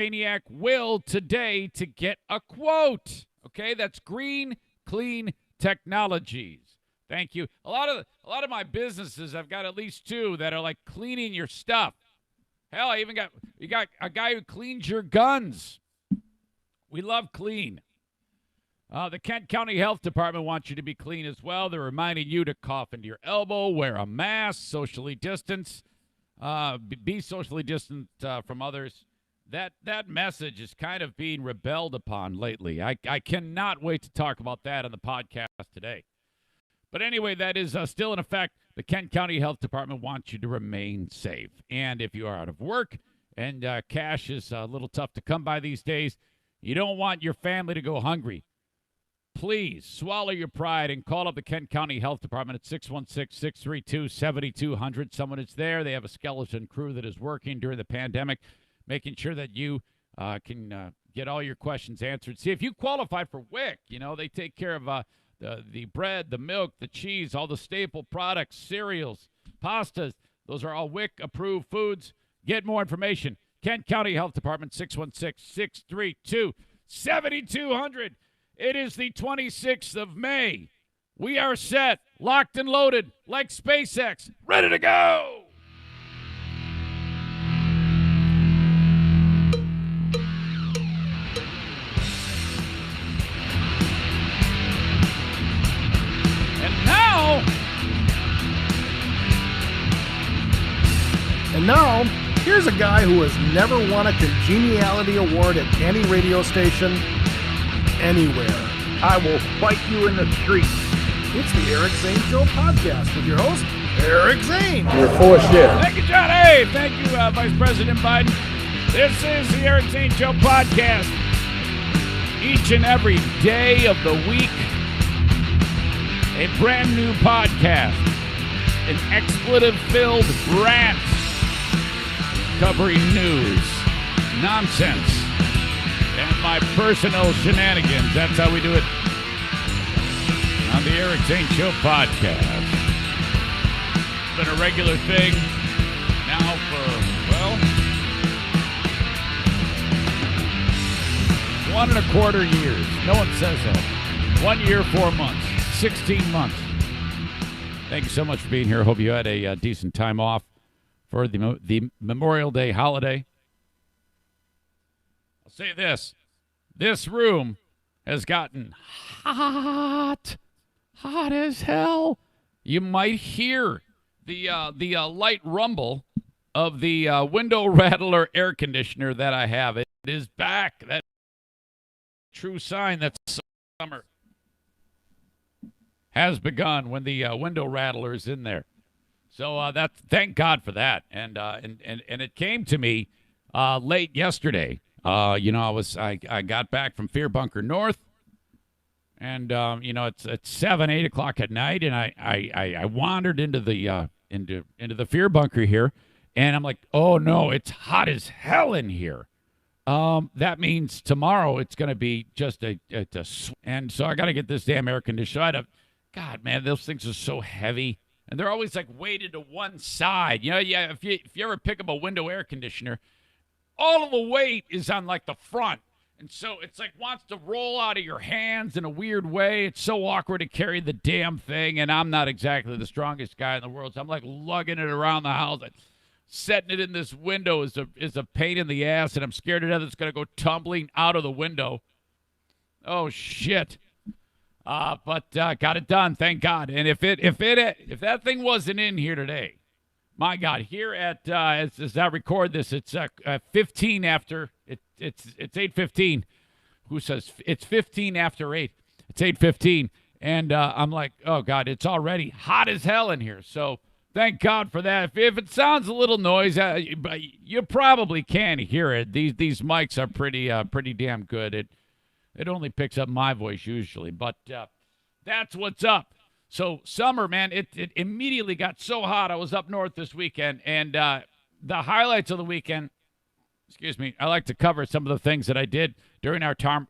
Maniac will today to get a quote. Okay, that's Green Clean Technologies. Thank you. A lot of my businesses, I've got at least two that are like cleaning your stuff. Hell, I even got a guy who cleans your guns. We love clean. The Kent County Health Department wants you to be clean as well. They're reminding you to cough into your elbow, wear a mask, socially distance, be socially distant from others. That message is kind of being rebelled upon lately. I cannot wait to talk about that on the podcast today. But anyway, that is still in effect. The Kent County Health Department wants you to remain safe. And if you are out of work and cash is a little tough to come by these days, you don't want your family to go hungry. Please swallow your pride and call up the Kent County Health Department at 616-632-7200. Someone is there. They have a skeleton crew that is working during the pandemic, making sure that you can get all your questions answered. See, if you qualify for WIC, they take care of the bread, the milk, the cheese, all the staple products, cereals, pastas. Those are all WIC-approved foods. Get more information. Kent County Health Department, 616-632-7200. It is the 26th of May. We are set, locked and loaded, like SpaceX, ready to go. And now, here's a guy who has never won a congeniality award at any radio station, anywhere. I will fight you in the street. It's the Eric Zane Show podcast with your host, Eric Zane. You're full of shit. Thank you, John. Hey, thank you, Vice President Biden. This is the Eric Zane Show podcast. Each and every day of the week, a brand new podcast. An expletive-filled rant covering news, nonsense, and my personal shenanigans. That's how we do it on the Eric Zane Show podcast. It's been a regular thing now for, 1.25 years. No one says that. 1 year, 4 months, 16 months. Thank you so much for being here. Hope you had a decent time off for the Memorial Day holiday. I'll say this. This room has gotten hot as hell. You might hear the light rumble of the window rattler air conditioner that I have. It is back. That true sign that summer has begun when the window rattler is in there. So thank God for that. And it came to me late yesterday. I got back from Fear Bunker North, and it's 7, 8 o'clock at night, and I wandered into the Fear Bunker here, and I'm like, oh no, it's hot as hell in here. That means tomorrow it's going to be just and so I got to get this damn air conditioner. God, man, those things are so heavy. And they're always like weighted to one side. If you ever pick up a window air conditioner, all of the weight is on like the front. And so it's like wants to roll out of your hands in a weird way. It's so awkward to carry the damn thing. And I'm not exactly the strongest guy in the world. So I'm like lugging it around the house. Setting it in this window is a pain in the ass. And I'm scared to death it's going to go tumbling out of the window. Oh, shit. But got it done, thank God. And if that thing wasn't in here today, my God, here at as I record this, it's 15 after it's 8:15. Who says it's 15 after 8? It's 8:15, and I'm like, oh God, it's already hot as hell in here. So thank God for that. If it sounds a little noise, you probably can hear it. These mics are pretty damn good. It only picks up my voice usually, but that's what's up. So summer, man, it immediately got so hot. I was up north this weekend, and the highlights of the weekend, I like to cover some of the things that I did during our time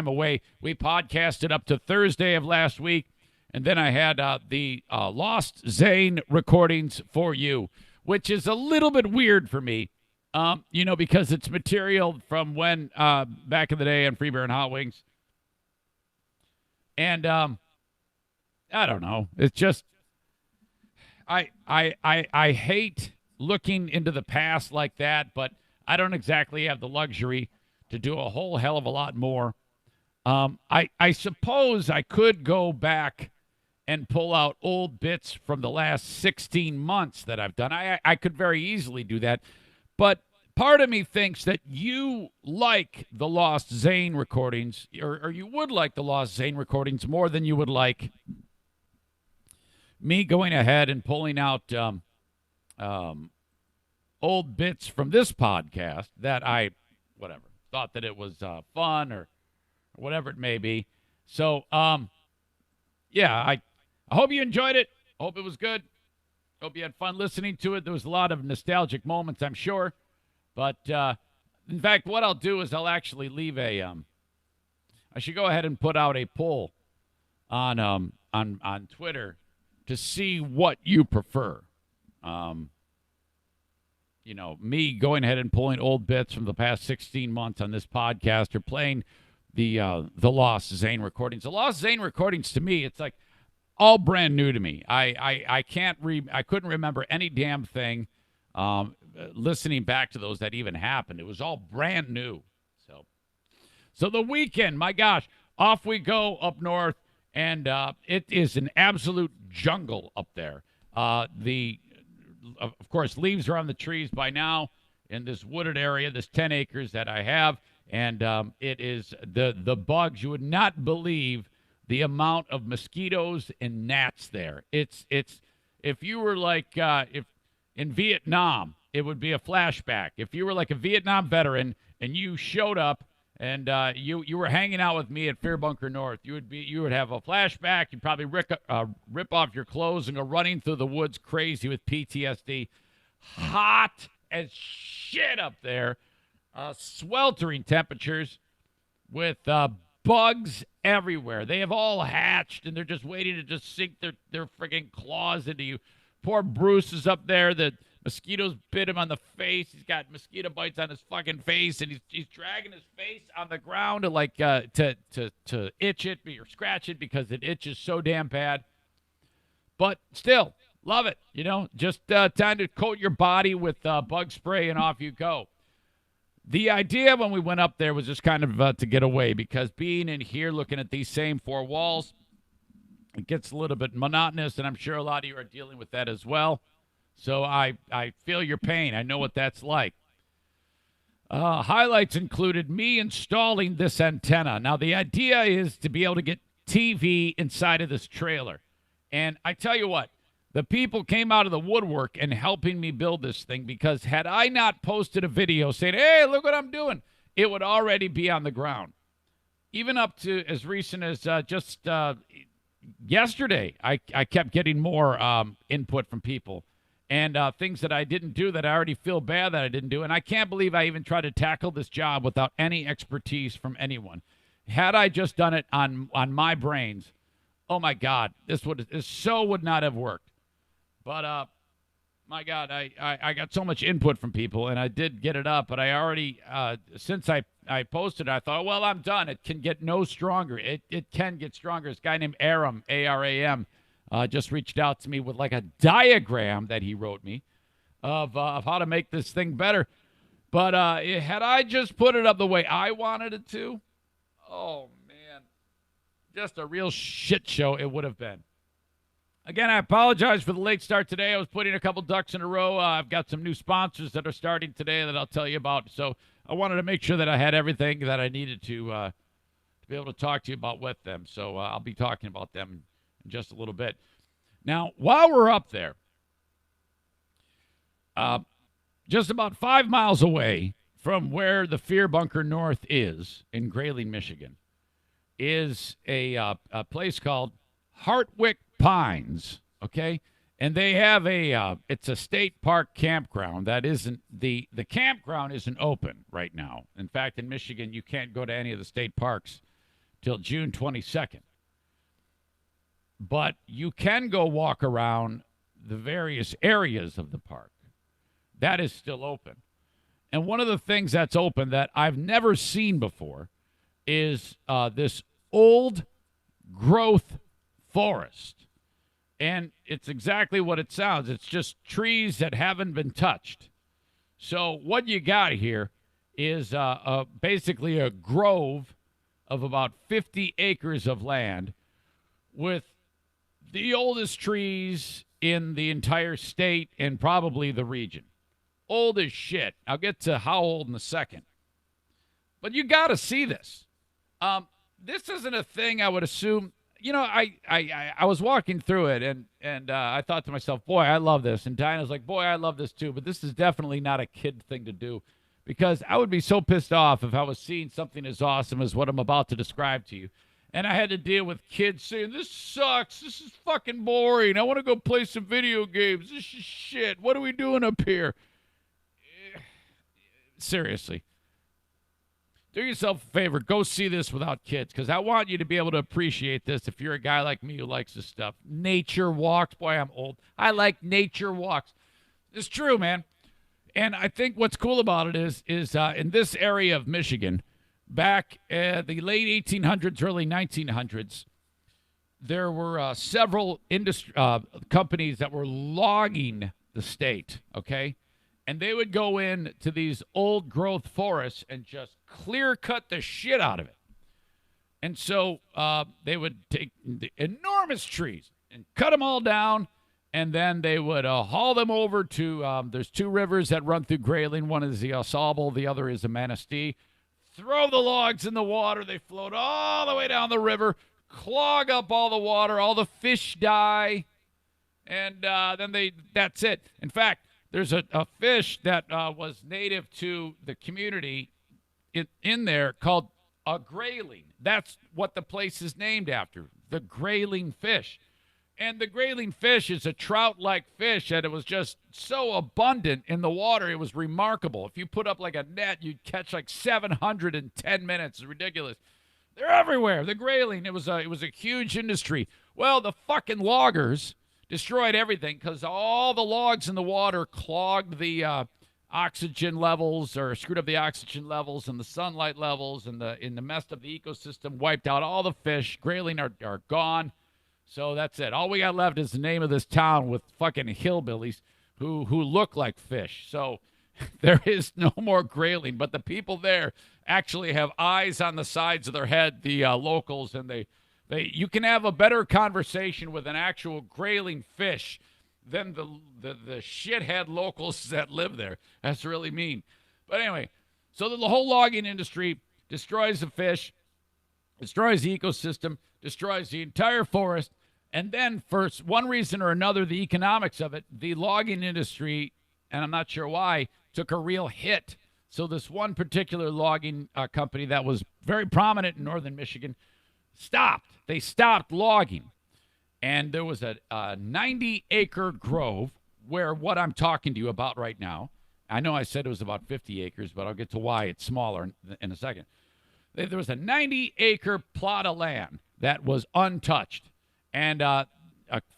away. We podcasted up to Thursday of last week, and then I had the Lost Zane recordings for you, which is a little bit weird for me Because it's material from when back in the day on Free Beer and Hot Wings. And I don't know. It's just I hate looking into the past like that, but I don't exactly have the luxury to do a whole hell of a lot more. I suppose I could go back and pull out old bits from the last 16 months that I've done. I could very easily do that. But part of me thinks that you like the Lost Zane recordings, or you would like the Lost Zane recordings more than you would like me going ahead and pulling out old bits from this podcast that I, thought that it was fun or whatever it may be. So, yeah, I hope you enjoyed it. I hope it was good. Hope you had fun listening to it. There was a lot of nostalgic moments, I'm sure. But, in fact, what I'll do is I'll actually leave I should go ahead and put out a poll on Twitter to see what you prefer. Me going ahead and pulling old bits from the past 16 months on this podcast, or playing the Lost Zane recordings. The Lost Zane recordings, to me, it's like all brand new to me. I couldn't remember any damn thing listening back to those that even happened. It was all brand new. So the weekend, my gosh, off we go up north, and it is an absolute jungle up there. Of course, leaves are on the trees by now in this wooded area, this 10 acres that I have, and it is the bugs. You would not believe the amount of mosquitoes and gnats there. It's if you were like if in Vietnam, it would be a flashback. If you were like a Vietnam veteran and you showed up and you were hanging out with me at Fear Bunker North, you would have a flashback. You'd probably rip off your clothes and go running through the woods crazy with PTSD. Hot as shit up there. Sweltering temperatures with bugs everywhere. They have all hatched, and they're just waiting to just sink their freaking claws into you. Poor Bruce is up there. The mosquitoes bit him on the face. He's got mosquito bites on his fucking face, and he's dragging his face on the ground to itch it or scratch it because it itches so damn bad. But still, love it. Just time to coat your body with bug spray, and off you go. The idea when we went up there was just kind of to get away, because being in here looking at these same four walls, it gets a little bit monotonous, and I'm sure a lot of you are dealing with that as well. So I feel your pain. I know what that's like. Highlights included me installing this antenna. Now, the idea is to be able to get TV inside of this trailer. And I tell you what, the people came out of the woodwork and helping me build this thing, because had I not posted a video saying, hey, look what I'm doing, it would already be on the ground. Even up to as recent as just yesterday, I kept getting more input from people. And things that I didn't do that I already feel bad that I didn't do. And I can't believe I even tried to tackle this job without any expertise from anyone. Had I just done it on my brains, oh, my God, this would not have worked. But, my God, I got so much input from people, and I did get it up. But I already, since I posted it, I thought, well, I'm done. It can get no stronger. It can get stronger. This guy named Aram, A-R-A-M, just reached out to me with like a diagram that he wrote me of how to make this thing better. But had I just put it up the way I wanted it to, oh, man, just a real shit show it would have been. Again, I apologize for the late start today. I was putting a couple ducks in a row. I've got some new sponsors that are starting today that I'll tell you about. So I wanted to make sure that I had everything that I needed to be able to talk to you about with them. So I'll be talking about them in just a little bit. Now, while we're up there, just about 5 miles away from where the Fear Bunker North is in Grayling, Michigan, is a place called Hartwick Pines, okay? And they have it's a state park campground that isn't, the campground isn't open right now. In fact, in Michigan, you can't go to any of the state parks till June 22nd. But you can go walk around the various areas of the park. That is still open. And one of the things that's open that I've never seen before is this old growth forest. And it's exactly what it sounds. It's just trees that haven't been touched. So what you got here is basically a grove of about 50 acres of land with the oldest trees in the entire state and probably the region. Old as shit. I'll get to how old in a second. But you got to see this. This isn't a thing I would assume. You know, I was walking through it, and I thought to myself, boy, I love this. And Dinah's like, boy, I love this too. But this is definitely not a kid thing to do, because I would be so pissed off if I was seeing something as awesome as what I'm about to describe to you. And I had to deal with kids saying, this sucks. This is fucking boring. I want to go play some video games. This is shit. What are we doing up here? Seriously. Do yourself a favor. Go see this without kids, because I want you to be able to appreciate this if you're a guy like me who likes this stuff. Nature walks. Boy, I'm old. I like nature walks. It's true, man. And I think what's cool about it is in this area of Michigan, back the late 1800s, early 1900s, there were several companies that were logging the state, okay? And they would go in to these old growth forests and just clear cut the shit out of it. And so they would take the enormous trees and cut them all down, and then they would haul them over to, there's two rivers that run through Grayling. One is the Ausable, the other is the Manistee. Throw the logs in the water. They float all the way down the river, clog up all the water, all the fish die, and then that's it. In fact, there's a fish that was native to the community in there called a grayling. That's what the place is named after, the grayling fish. And the grayling fish is a trout-like fish, and it was just so abundant in the water, it was remarkable. If you put up like a net, you'd catch like 700 in 10 minutes. It's ridiculous. They're everywhere. The grayling, it was a huge industry. Well, the fucking loggers destroyed everything because all the logs in the water clogged the oxygen levels, or screwed up the oxygen levels and the sunlight levels, and the messed up the ecosystem, wiped out all the fish. Grayling are gone. So that's it. All we got left is the name of this town with fucking hillbillies who look like fish. So there is no more grayling, but the people there actually have eyes on the sides of their head, the locals, and you can have a better conversation with an actual grayling fish than the shithead locals that live there. That's really mean. But anyway, so the whole logging industry destroys the fish, destroys the ecosystem, destroys the entire forest. And then, for one reason or another, the economics of it, the logging industry, and I'm not sure why, took a real hit. So this one particular logging company that was very prominent in northern Michigan stopped. They stopped logging. And there was a 90-acre grove where what I'm talking to you about right now, I know I said it was about 50 acres, but I'll get to why it's smaller in a second. There was a 90-acre plot of land that was untouched. And a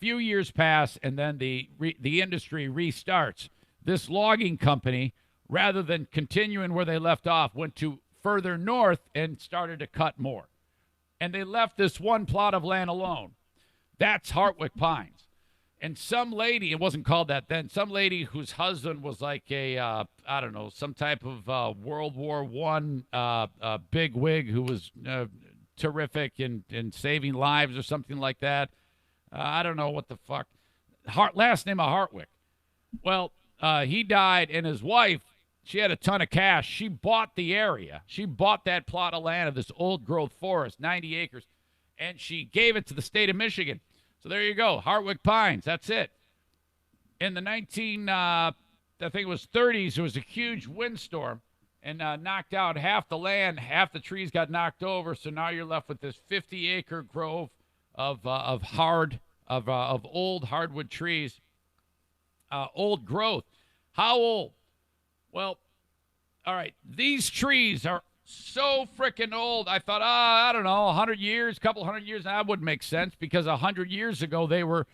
few years pass, and then the industry restarts. This logging company, rather than continuing where they left off, went to further north and started to cut more. And they left this one plot of land alone. That's Hartwick Pines. And some lady, it wasn't called that then, some lady whose husband was like I don't know, some type of World War I big wig who was terrific in saving lives or something like that. I don't know what the fuck. Last name of Hartwick. Well, he died, and his wife, she had a ton of cash. She bought the area. She bought that plot of land of this old growth forest, 90 acres, and she gave it to the state of Michigan. So there you go, Hartwick Pines. That's it. In the I think it was 30s, there was a huge windstorm and knocked out half the land. Half the trees got knocked over. So now you're left with this 50-acre grove of old hardwood trees, old growth. How old? Well, all right. These trees are so freaking old. I thought, I don't know, 100 years, couple hundred years. That would make sense because 100 years ago they were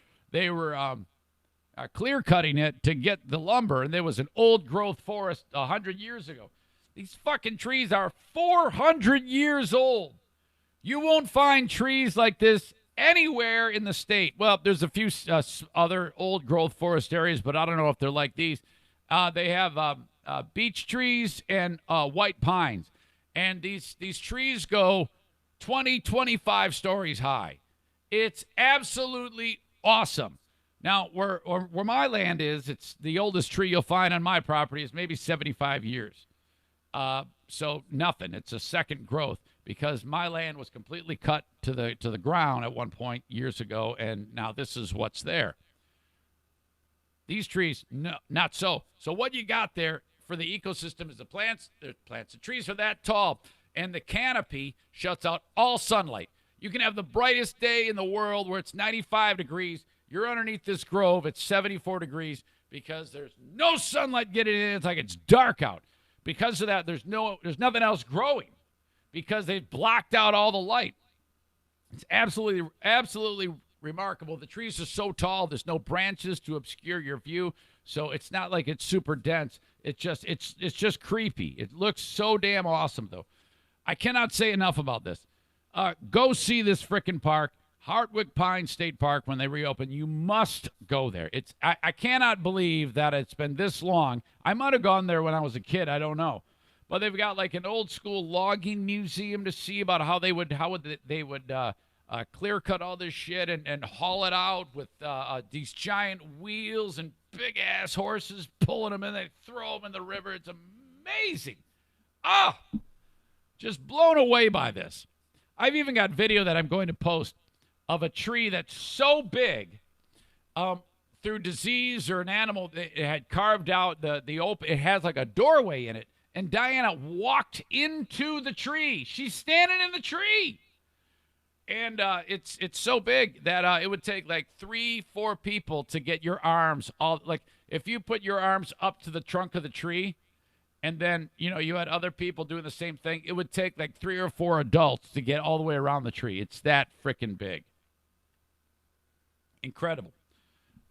clear cutting it to get the lumber, and there was an old growth forest 100 years ago. These fucking trees are 400 years old. You won't find trees like this anywhere in the state. Well, there's a few other old growth forest areas, but I don't know if they're like these. They have beech trees and white pines, and these trees go 20, 25 stories high. It's absolutely awesome. Now, where my land is, it's the oldest tree you'll find on my property is maybe 75 years. So nothing. It's a second growth because my land was completely cut to the ground at one point years ago, and now this is what's there. These trees, no, not so. So what you got there for the ecosystem is the plants. The trees are that tall, and the canopy shuts out all sunlight. You can have the brightest day in the world where it's 95 degrees. You're underneath this grove. It's 74 degrees because there's no sunlight getting in. It's like it's dark out. Because of that, there's nothing else growing because they've blocked out all the light. It's absolutely remarkable. The trees are so tall. There's no branches to obscure your view, so it's not like it's super dense. It's just creepy. It looks so damn awesome, though. I cannot say enough about this. Go see this frickin' park. Hartwick Pines State Park, when they reopen, you must go there. I cannot believe that it's been this long. I might have gone there when I was a kid. I don't know. But they've got like an old school logging museum to see about how they would clear cut all this shit and haul it out with these giant wheels and big ass horses pulling them in. They throw them in the river. It's amazing. Just blown away by this. I've even got video that I'm going to post of a tree that's so big, through disease or an animal, it had carved out the open. It has like a doorway in it, and Diana walked into the tree. She's standing in the tree, and it's so big that it would take like 3-4 people to get your arms all. Like if you put your arms up to the trunk of the tree, and then you had other people doing the same thing, it would take like 3 or 4 adults to get all the way around the tree. It's that freaking big. Incredible.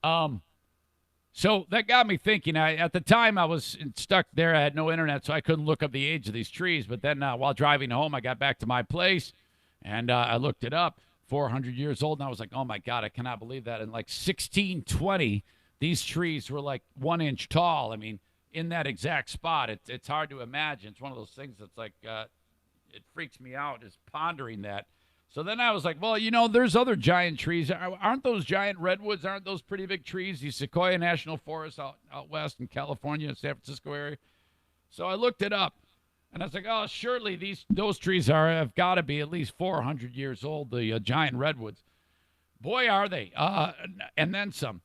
So that got me thinking. At the time I was stuck there. I had no internet, so I couldn't look up the age of these trees. But then while driving home, I got back to my place, and I looked it up. 400 years old, and I was like, oh, my God, I cannot believe that. In like 1620, these trees were like 1 inch tall. I mean, in that exact spot. It's hard to imagine. It's one of those things that's like it freaks me out just pondering that. So then I was like, well, there's other giant trees. Aren't those giant redwoods? Aren't those pretty big trees? These Sequoia National Forests out west in California, San Francisco area. So I looked it up, and I was like, oh, surely those trees have got to be at least 400 years old, the giant redwoods. Boy, are they. And then some.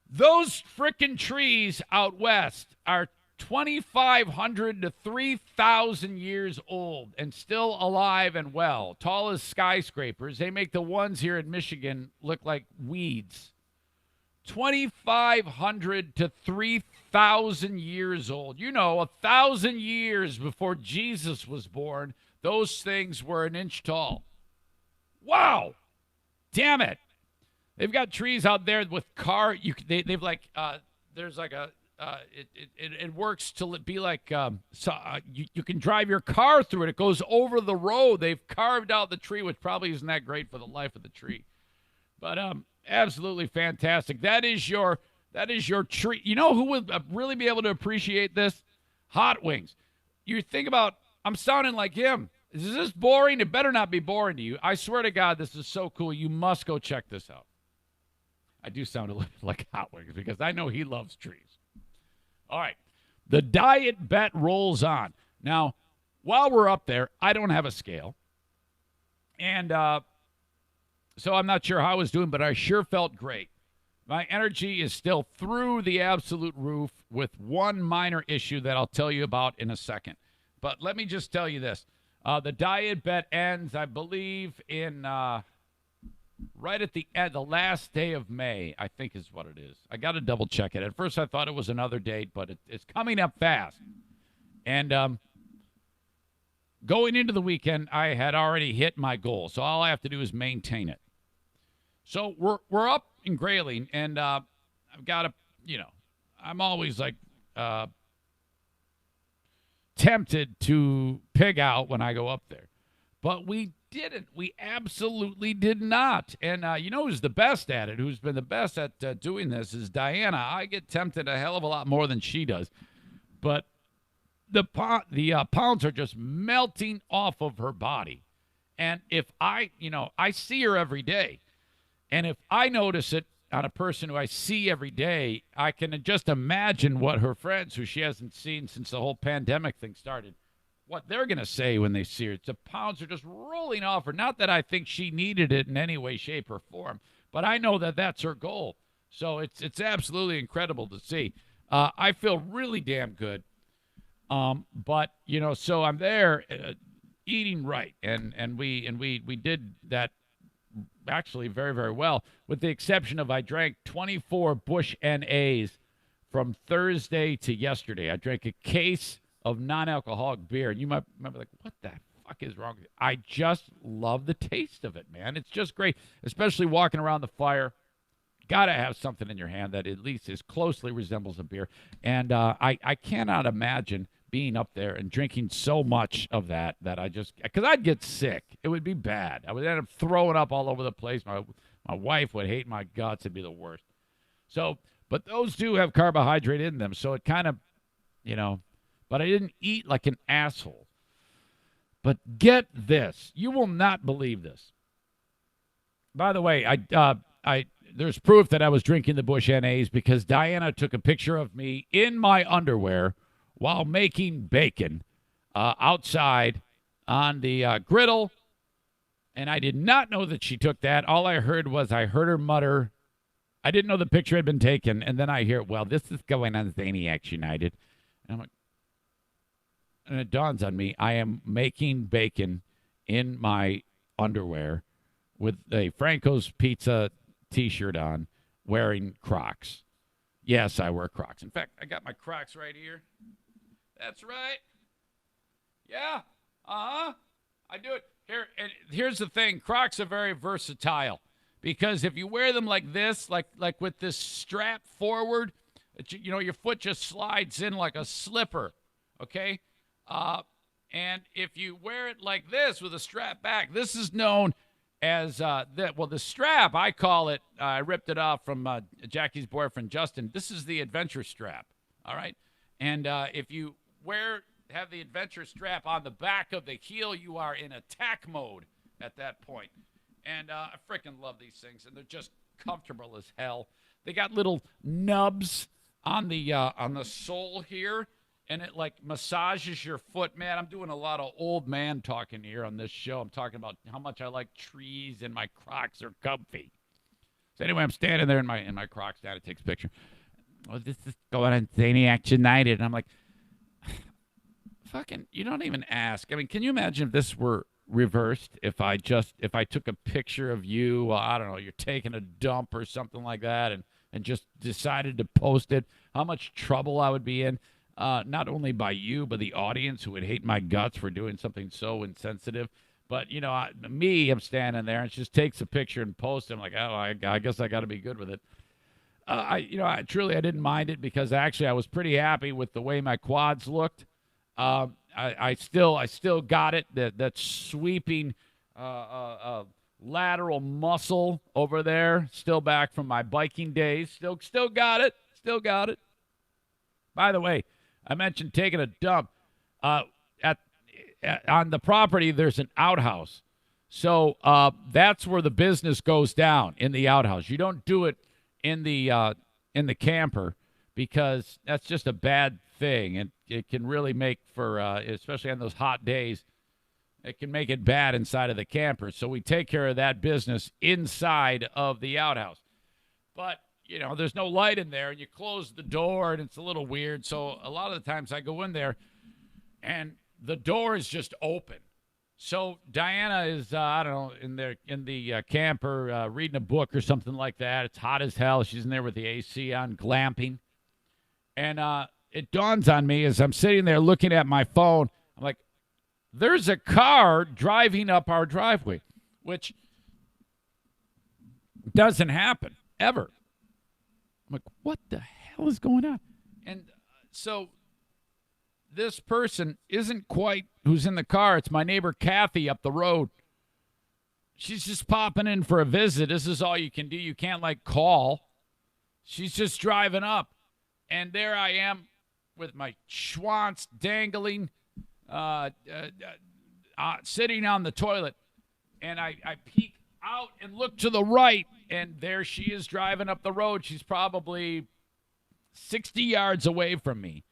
Those frickin' trees out west are 2,500 to 3,000 years old and still alive and well. Tall as skyscrapers. They make the ones here in Michigan look like weeds. 2,500 to 3,000 years old. 1,000 years before Jesus was born, those things were 1 inch tall. Wow! Damn it! They've got trees out there with they've like there's like a it works to be like you can drive your car through it. It goes over the road. They've carved out the tree, which probably isn't that great for the life of the tree, but absolutely fantastic. That is your tree. You know who would really be able to appreciate this? Hot Wings. You think about, I'm sounding like him. Is this boring? It better not be boring to you. I swear to God, this is so cool. You must go check this out. I do sound a little like Hot Wings because I know he loves trees. All right. The diet bet rolls on. Now, while we're up there, I don't have a scale. And so I'm not sure how I was doing, but I sure felt great. My energy is still through the absolute roof with one minor issue that I'll tell you about in a second. But let me just tell you this. The diet bet ends, I believe, in right at the end, the last day of May, I think is what it is. I got to double check it. At first I thought it was another date, but it's coming up fast. And going into the weekend, I had already hit my goal, so all I have to do is maintain it. So we're up in Grayling, and I've got to, I'm always like tempted to pig out when I go up there. But we didn't. We absolutely did not. And who's the best at it? Who's been the best at doing this is Diana. I get tempted a hell of a lot more than she does. But the pounds are just melting off of her body. And if I see her every day. And if I notice it on a person who I see every day, I can just imagine what her friends, who she hasn't seen since the whole pandemic thing started, what they're going to say when they see her. The pounds are just rolling off her. Not that I think she needed it in any way, shape, or form, but I know that that's her goal. So it's absolutely incredible to see. I feel really damn good. But so I'm there eating right, and we did that actually very, very well, with the exception of I drank 24 Busch NAs from Thursday to yesterday. I drank a case of non-alcoholic beer, and you might remember, like, what the fuck is wrong with you? I just love the taste of it, man. It's just great, especially walking around the fire. Got to have something in your hand that at least as closely resembles a beer. And I cannot imagine being up there and drinking so much of that I just, because I'd get sick. It would be bad. I would end up throwing up all over the place. My wife would hate my guts. It'd be the worst. So, but those do have carbohydrate in them. So it kind of, but I didn't eat like an asshole. But get this. You will not believe this. By the way, there's proof that I was drinking the Busch NAs because Diana took a picture of me in my underwear while making bacon outside on the griddle. And I did not know that she took that. All I heard was I heard her mutter. I didn't know the picture had been taken. And then I hear, well, this is going on Zaniacs United. And I'm like, and it dawns on me, I am making bacon in my underwear with a Franco's Pizza T-shirt on, wearing Crocs. Yes, I wear Crocs. In fact, I got my Crocs right here. That's right. Yeah. I do it. And here's the thing. Crocs are very versatile because if you wear them like this, like with this strap forward, your foot just slides in like a slipper, okay? And if you wear it like this with a strap back, this is known as the strap, I call it, I ripped it off from Jackie's boyfriend, Justin. This is the adventure strap, all right? And if you have the adventure strap on the back of the heel, you are in attack mode at that point. And I freaking love these things, and they're just comfortable as hell. They got little nubs on the sole here, and it like massages your foot. Man, I'm doing a lot of old man talking here on this show. I'm talking about how much I like trees and my Crocs are comfy. So anyway, I'm standing there in my Crocs. Dad takes a picture. Well, this is going on Zaniacs United, and I'm like, fucking, you don't even ask. I mean, can you imagine if this were reversed? If I took a picture of you, I don't know, you're taking a dump or something like that, and just decided to post it, how much trouble I would be in. Not only by you, but the audience who would hate my guts for doing something so insensitive. But, I'm standing there and just takes a picture and posts it. I'm like, oh, I guess I got to be good with it. I didn't mind it because actually I was pretty happy with the way my quads looked. I still got it, that sweeping lateral muscle over there, still back from my biking days. Still got it. By the way, I mentioned taking a dump. On the property, there's an outhouse. So that's where the business goes down, in the outhouse. You don't do it in the camper because that's just a bad thing. And it can really make for, especially on those hot days, it can make it bad inside of the camper. So we take care of that business inside of the outhouse. But there's no light in there, and you close the door, and it's a little weird. So a lot of the times I go in there, and the door is just open. So Diana is, in the camper reading a book or something like that. It's hot as hell. She's in there with the AC on, glamping. And it dawns on me as I'm sitting there looking at my phone, I'm like, there's a car driving up our driveway, which doesn't happen, ever. I'm like, what the hell is going on? And so this person isn't quite who's in the car. It's my neighbor Kathy up the road. She's just popping in for a visit. This is all you can do. You can't, like, call. She's just driving up. And there I am with my schwanz dangling, sitting on the toilet. And I peek out and look to the right, and there she is driving up the road. She's probably 60 yards away from me.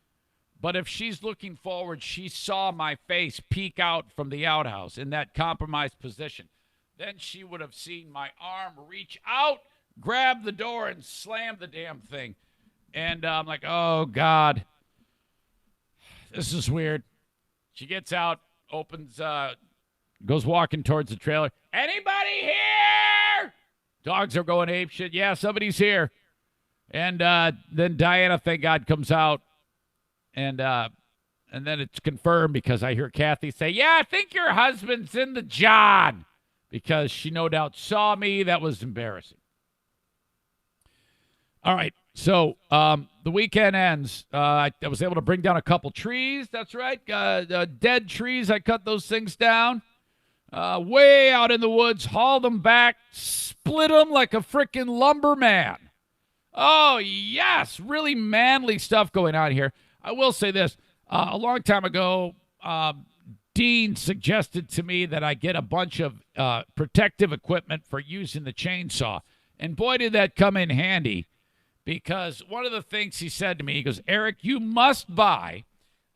But if she's looking forward, she saw my face peek out from the outhouse in that compromised position. Then she would have seen my arm reach out, grab the door, and slam the damn thing. And I'm like, oh, God. This is weird. She gets out, opens, goes walking towards the trailer. Anybody here? Dogs are going apeshit. Yeah, somebody's here. And then Diana, thank God, comes out. And then it's confirmed because I hear Kathy say, yeah, I think your husband's in the John. Because she no doubt saw me. That was embarrassing. All right. So the weekend ends. I was able to bring down a couple trees. That's right. Dead trees. I cut those things down. Way out in the woods. Hauled them back. Split them like a freaking lumberman. Oh, yes. Really manly stuff going on here. I will say this. A long time ago, Dean suggested to me that I get a bunch of protective equipment for using the chainsaw. And boy, did that come in handy, because one of the things he said to me, he goes, Eric, you must buy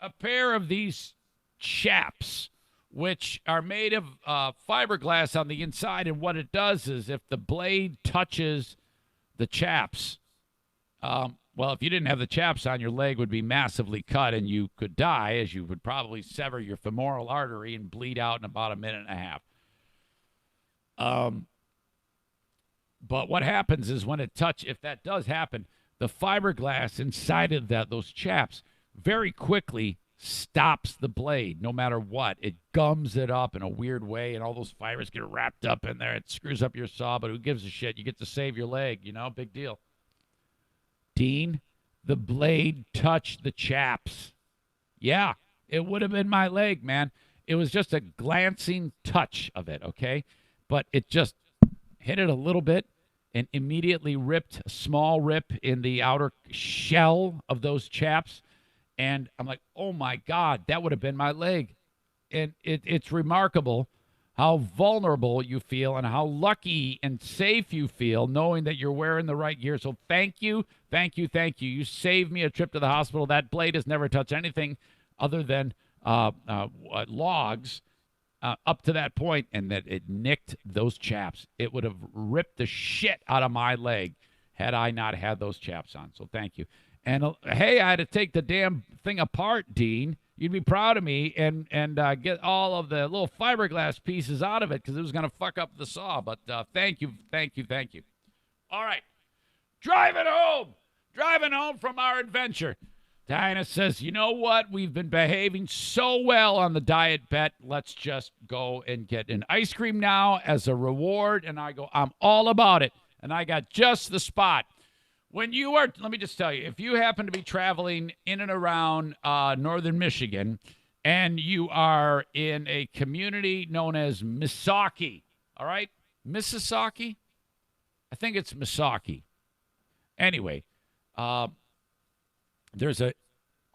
a pair of these chaps, which are made of fiberglass on the inside. And what it does is if the blade touches the chaps, well, if you didn't have the chaps on, your leg would be massively cut and you could die, as you would probably sever your femoral artery and bleed out in about a minute and a half. But what happens is if that does happen, the fiberglass inside of those chaps very quickly stops the blade, no matter what. It gums it up in a weird way, and all those fibers get wrapped up in there. It screws up your saw, but who gives a shit? You get to save your leg, big deal. Dean, the blade touched the chaps. Yeah, it would have been my leg, man. It was just a glancing touch of it, okay? But it just hit it a little bit and immediately ripped a small rip in the outer shell of those chaps. And I'm like, oh, my God, that would have been my leg. And it's remarkable how vulnerable you feel and how lucky and safe you feel knowing that you're wearing the right gear. So thank you, thank you, thank you. You saved me a trip to the hospital. That blade has never touched anything other than logs up to that point, and that it nicked those chaps. It would have ripped the shit out of my leg had I not had those chaps on. So thank you. And, hey, I had to take the damn thing apart, Dean. You'd be proud of me, and get all of the little fiberglass pieces out of it because it was going to fuck up the saw. But thank you, thank you, thank you. All right. Driving home from our adventure. Diana says, you know what? We've been behaving so well on the diet bet. Let's just go and get an ice cream now as a reward. And I go, I'm all about it. And I got just the spot. Let me just tell you, if you happen to be traveling in and around northern Michigan and you are in a community known as Missaukee, all right? Mississauga? I think it's Missaukee. Anyway, there's an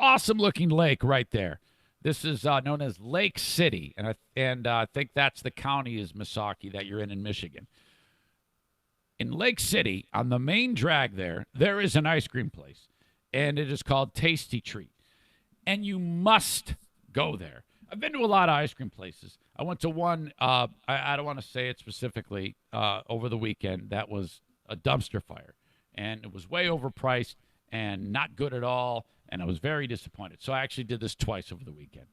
awesome-looking lake right there. This is known as Lake City, and I think that's the county is Missaukee that you're in Michigan. In Lake City, on the main drag there is an ice cream place, and it is called Tasty Treat. And you must go there. I've been to a lot of ice cream places. I went to one, I don't want to say it specifically, over the weekend. That was a dumpster fire, and it was way overpriced and not good at all, and I was very disappointed. So I actually did this twice over the weekend.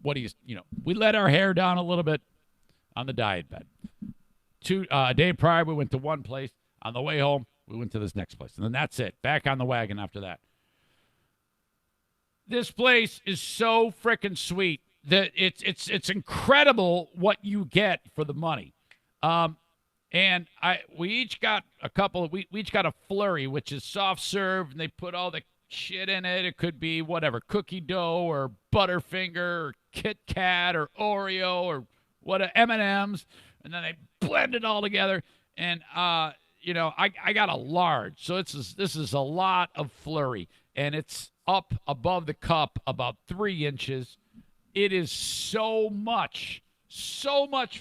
We let our hair down a little bit on the diet bet. A day prior, we went to one place. On the way home, we went to this next place. And then that's it. Back on the wagon after that. This place is so freaking sweet that it's incredible what you get for the money. And we each got we each got a flurry, which is soft serve, and they put all the shit in it. It could be whatever, cookie dough or Butterfinger or Kit Kat or Oreo or what M&Ms, and then they blend it all together. And I got a large, so this is a lot of flurry, and it's up above the cup about 3 inches. It is so much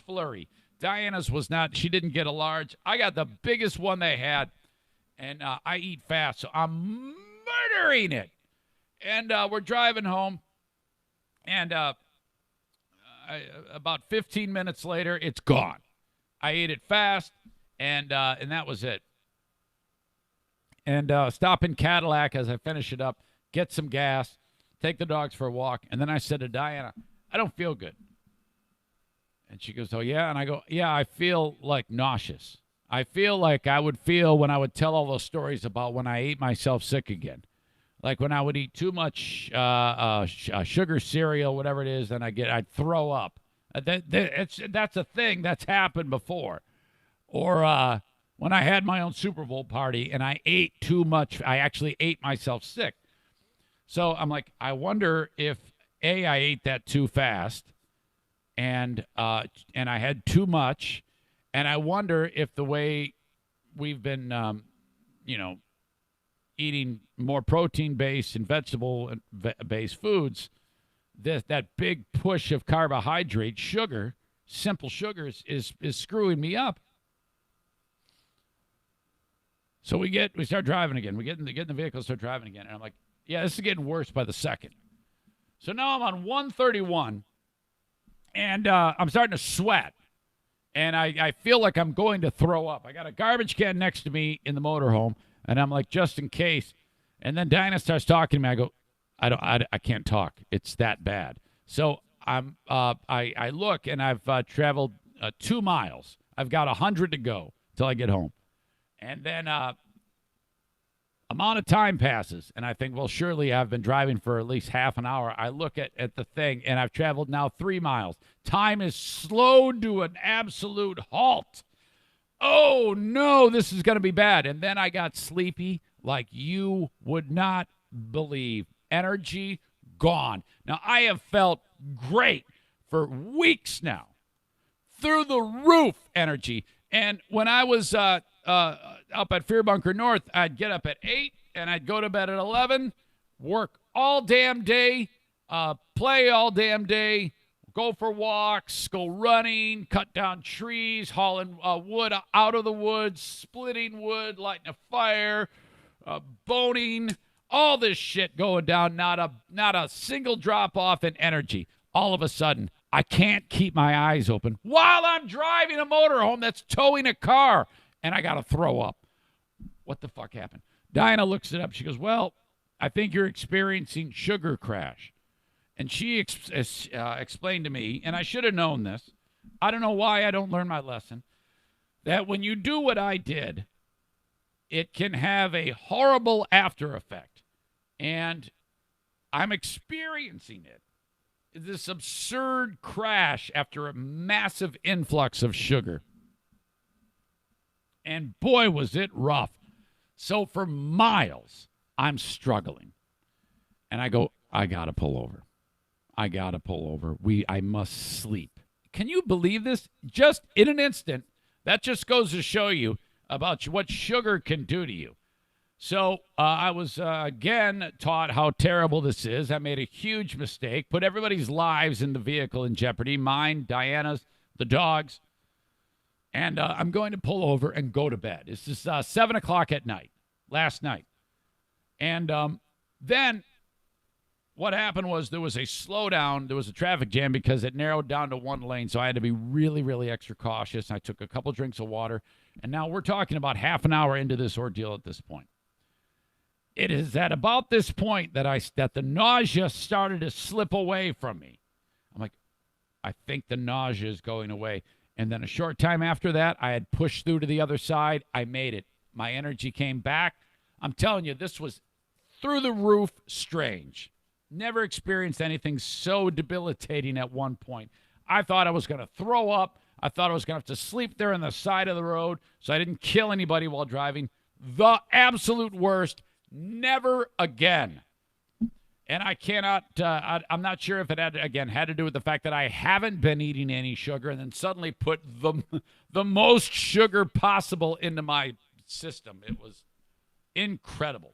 flurry. Diana's was not. She didn't get a large. I got the biggest one they had, and I eat fast, so I'm murdering it. And we're driving home, and about 15 minutes later, it's gone. I ate it fast, and that was it. And stop in Cadillac as I finish it up, get some gas, take the dogs for a walk, and then I said to Diana, I don't feel good. And she goes, oh, yeah? And I go, yeah, I feel like nauseous. I feel like I would feel when I would tell all those stories about when I ate myself sick again. Like when I would eat too much sugar cereal, whatever it is, and I'd throw up. That's a thing that's happened before. Or when I had my own Super Bowl party and I ate too much, I actually ate myself sick. So I'm like, I wonder if, A, I ate that too fast, and I had too much, and I wonder if the way we've been, eating more protein-based and vegetable-based foods, that big push of carbohydrate, sugar, simple sugars, is screwing me up. So we start driving again. We get in the vehicle, start driving again, and I'm like, yeah, this is getting worse by the second. So now I'm on 131. And I'm starting to sweat, and I feel like I'm going to throw up. I got a garbage can next to me in the motorhome, and I'm like, just in case. And then Dinah starts talking to me. I go, I can't talk. It's that bad. So I look, and I've traveled 2 miles. I've got 100 to go till I get home, and then amount of time passes, and I think, well, surely I've been driving for at least half an hour. I look at the thing, and I've traveled now 3 miles. Time is slowed to an absolute halt. Oh, no, this is going to be bad. And then I got sleepy like you would not believe. Energy gone. Now, I have felt great for weeks now. Through the roof energy. And when I was up at Fear Bunker North, I'd get up at 8 and I'd go to bed at 11, work all damn day, play all damn day, go for walks, go running, cut down trees, hauling wood out of the woods, splitting wood, lighting a fire, boning, all this shit going down, not a single drop off in energy. All of a sudden, I can't keep my eyes open while I'm driving a motorhome that's towing a car, and I got to throw up. What the fuck happened? Dinah looks it up. She goes, well, I think you're experiencing sugar crash. And she explained to me, and I should have known this. I don't know why I don't learn my lesson, that when you do what I did, it can have a horrible after effect. And I'm experiencing it. This absurd crash after a massive influx of sugar. And boy, was it rough. So for miles, I'm struggling. And I go, I got to pull over. I must sleep. Can you believe this? Just in an instant, that just goes to show you about what sugar can do to you. So I was, again, taught how terrible this is. I made a huge mistake, put everybody's lives in the vehicle in jeopardy, mine, Diana's, the dog's. And I'm going to pull over and go to bed. This is 7 o'clock at night, last night. And then what happened was there was a slowdown. There was a traffic jam because it narrowed down to one lane, so I had to be really, really extra cautious. I took a couple drinks of water, and now we're talking about half an hour into this ordeal at this point. It is at about this point that the nausea started to slip away from me. I'm like, I think the nausea is going away. And then a short time after that, I had pushed through to the other side. I made it. My energy came back. I'm telling you, this was through the roof strange. Never experienced anything so debilitating at one point. I thought I was going to throw up. I thought I was going to have to sleep there on the side of the road so I didn't kill anybody while driving. The absolute worst. Never again. And I cannot, I'm not sure if it had to do with the fact that I haven't been eating any sugar and then suddenly put the most sugar possible into my system. It was incredible.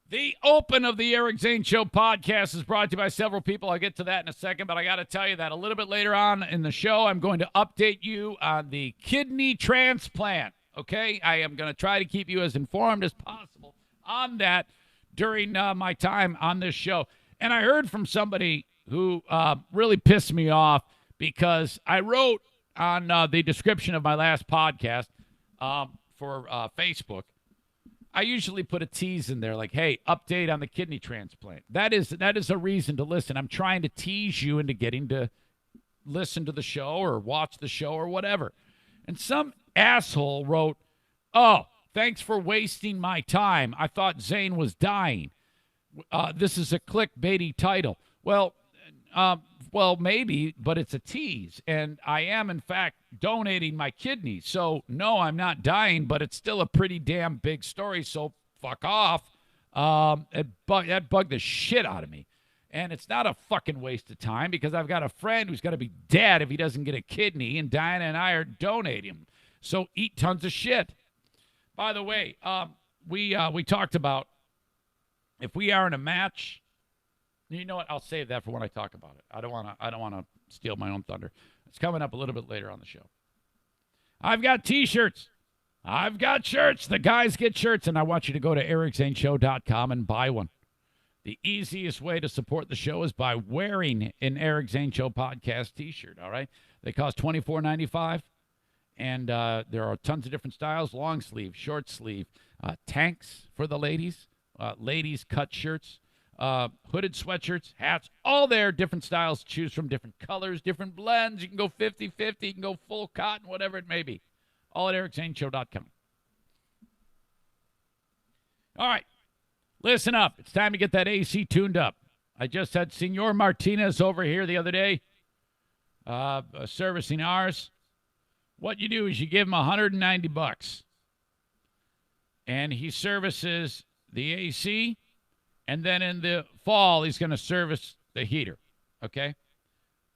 The open of the Eric Zane Show podcast is brought to you by several people. I'll get to that in a second, but I got to tell you that a little bit later on in the show, I'm going to update you on the kidney transplant, okay? I am going to try to keep you as informed as possible on that during my time on this show. And I heard from somebody who really pissed me off because I wrote on the description of my last podcast for Facebook, I usually put a tease in there like, hey, update on the kidney transplant. That is a reason to listen. I'm trying to tease you into getting to listen to the show or watch the show or whatever. And some asshole wrote, oh, thanks for wasting my time. I thought Zane was dying. This is a clickbaity title. Well, maybe, but it's a tease. And I am, in fact, donating my kidneys. So, no, I'm not dying, but it's still a pretty damn big story. So, fuck off. That bugged the shit out of me. And it's not a fucking waste of time because I've got a friend who's going to be dead if he doesn't get a kidney, and Diana and I are donating him. So, eat tons of shit. By the way, we talked about if we are in a match. You know what? I'll save that for when I talk about it. I don't want to steal my own thunder. It's coming up a little bit later on the show. I've got T-shirts. I've got shirts. The guys get shirts, and I want you to go to ericzaneshow.com and buy one. The easiest way to support the show is by wearing an Eric Zane Show podcast T-shirt. All right, they cost $24.95, and there are tons of different styles: long sleeve, short sleeve, tanks for the ladies, ladies cut shirts. Hooded sweatshirts, hats, all there, different styles to choose from, different colors, different blends. You can go 50-50, you can go full cotton, whatever it may be. All at ericzaneshow.com. All right, listen up. It's time to get that AC tuned up. I just had Senor Martinez over here the other day servicing ours. What you do is you give him $190, and he services the AC. And then in the fall, he's going to service the heater, okay?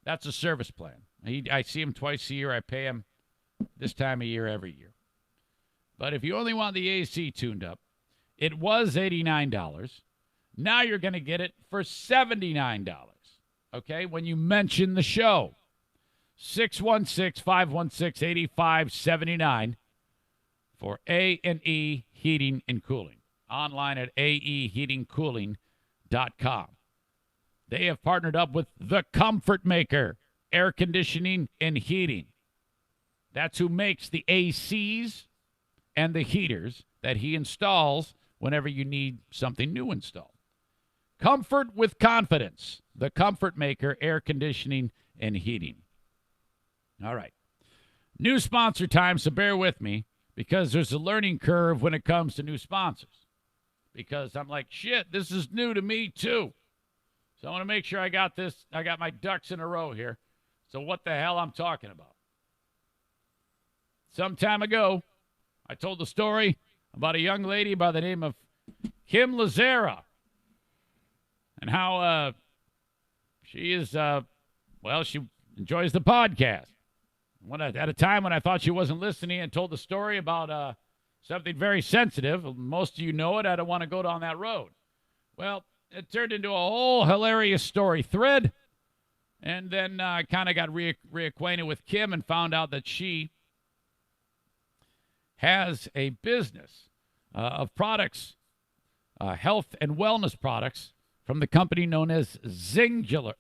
That's a service plan. I see him twice a year. I pay him this time of year every year. But if you only want the AC tuned up, it was $89. Now you're going to get it for $79, okay, when you mention the show. 616-516-8579 for A&E Heating and Cooling. Online at aeheatingcooling.com. They have partnered up with The Comfort Maker, air conditioning and heating. That's who makes the ACs and the heaters that he installs whenever you need something new installed. Comfort with confidence. The Comfort Maker, air conditioning and heating. All right. New sponsor time, so bear with me because there's a learning curve when it comes to new sponsors. Because I'm like, shit, this is new to me too. So I want to make sure I got this. I got my ducks in a row here. So what the hell I'm talking about? Some time ago, I told the story about a young lady by the name of Kim Lazara. And how she is, she enjoys the podcast. At a time when I thought she wasn't listening, and told the story about something very sensitive. Most of you know it. I don't want to go down that road. Well, it turned into a whole hilarious story thread. And then I kind of got reacquainted with Kim and found out that she has a business of products, health and wellness products from the company known as Zingular.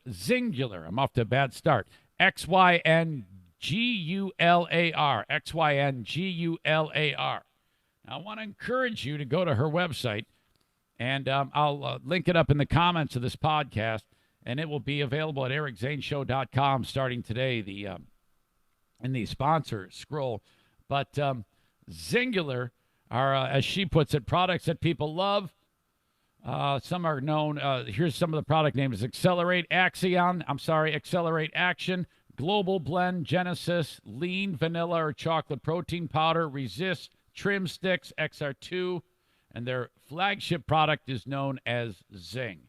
I'm off to a bad start. Xyngular. Xyngular. I want to encourage you to go to her website, and I'll link it up in the comments of this podcast, and it will be available at ericzaneshow.com starting today in the sponsor scroll. But Zingular are, as she puts it, products that people love. Some are known. Here's some of the product names: Accelerate Action, Global Blend, Genesis, Lean Vanilla or Chocolate Protein Powder, Resist, Trim Sticks, XR2, and their flagship product is known as Zing.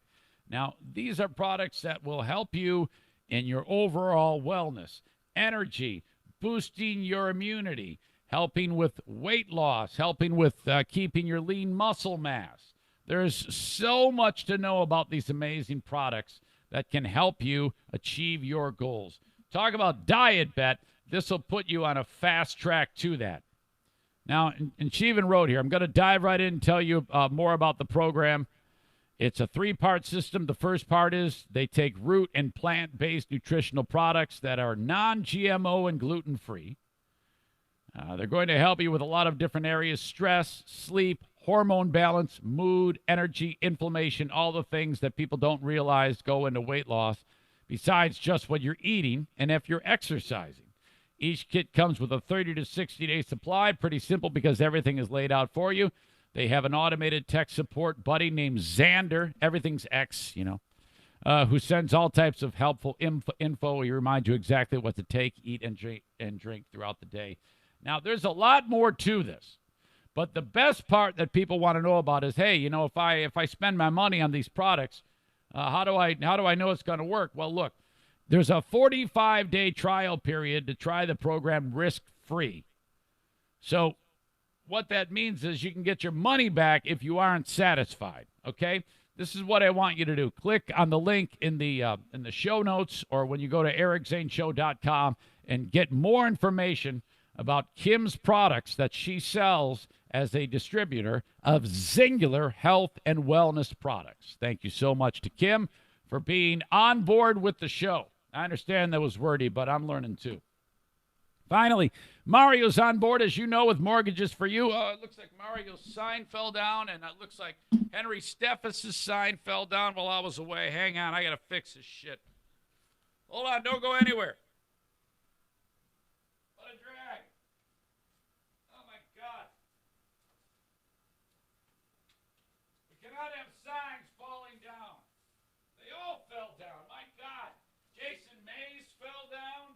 Now, these are products that will help you in your overall wellness, energy, boosting your immunity, helping with weight loss, helping with keeping your lean muscle mass. There's so much to know about these amazing products that can help you achieve your goals. Talk about diet bet. This will put you on a fast track to that. Now, in Cheevan Road here, I'm going to dive right in and tell you more about the program. It's a 3-part system. The first part is they take root and plant-based nutritional products that are non-GMO and gluten-free. They're going to help you with a lot of different areas: stress, sleep, hormone balance, mood, energy, inflammation, all the things that people don't realize go into weight loss, besides just what you're eating and if you're exercising. Each kit comes with a 30 to 60-day supply. Pretty simple because everything is laid out for you. They have an automated tech support buddy named Xander. Everything's X, who sends all types of helpful info. He reminds you exactly what to take, eat, and drink throughout the day. Now, there's a lot more to this. But the best part that people want to know about is, hey, if I spend my money on these products, how do I know it's going to work? Well, look, there's a 45-day trial period to try the program risk-free. So what that means is you can get your money back if you aren't satisfied, okay? This is what I want you to do. Click on the link in the show notes, or when you go to ericzaneshow.com and get more information about Kim's products that she sells as a distributor of Singular Health and Wellness products. Thank you so much to Kim for being on board with the show. I understand that was wordy, but I'm learning too. Finally, Mario's on board, as you know, with Mortgages for You. It looks like Mario's sign fell down, and it looks like Henry Steffes' sign fell down while I was away. Hang on, I got to fix this shit. Hold on, don't go anywhere. What a drag. Oh, my God. We cannot have signs falling down. They all fell down. My God. Jason Mays fell down.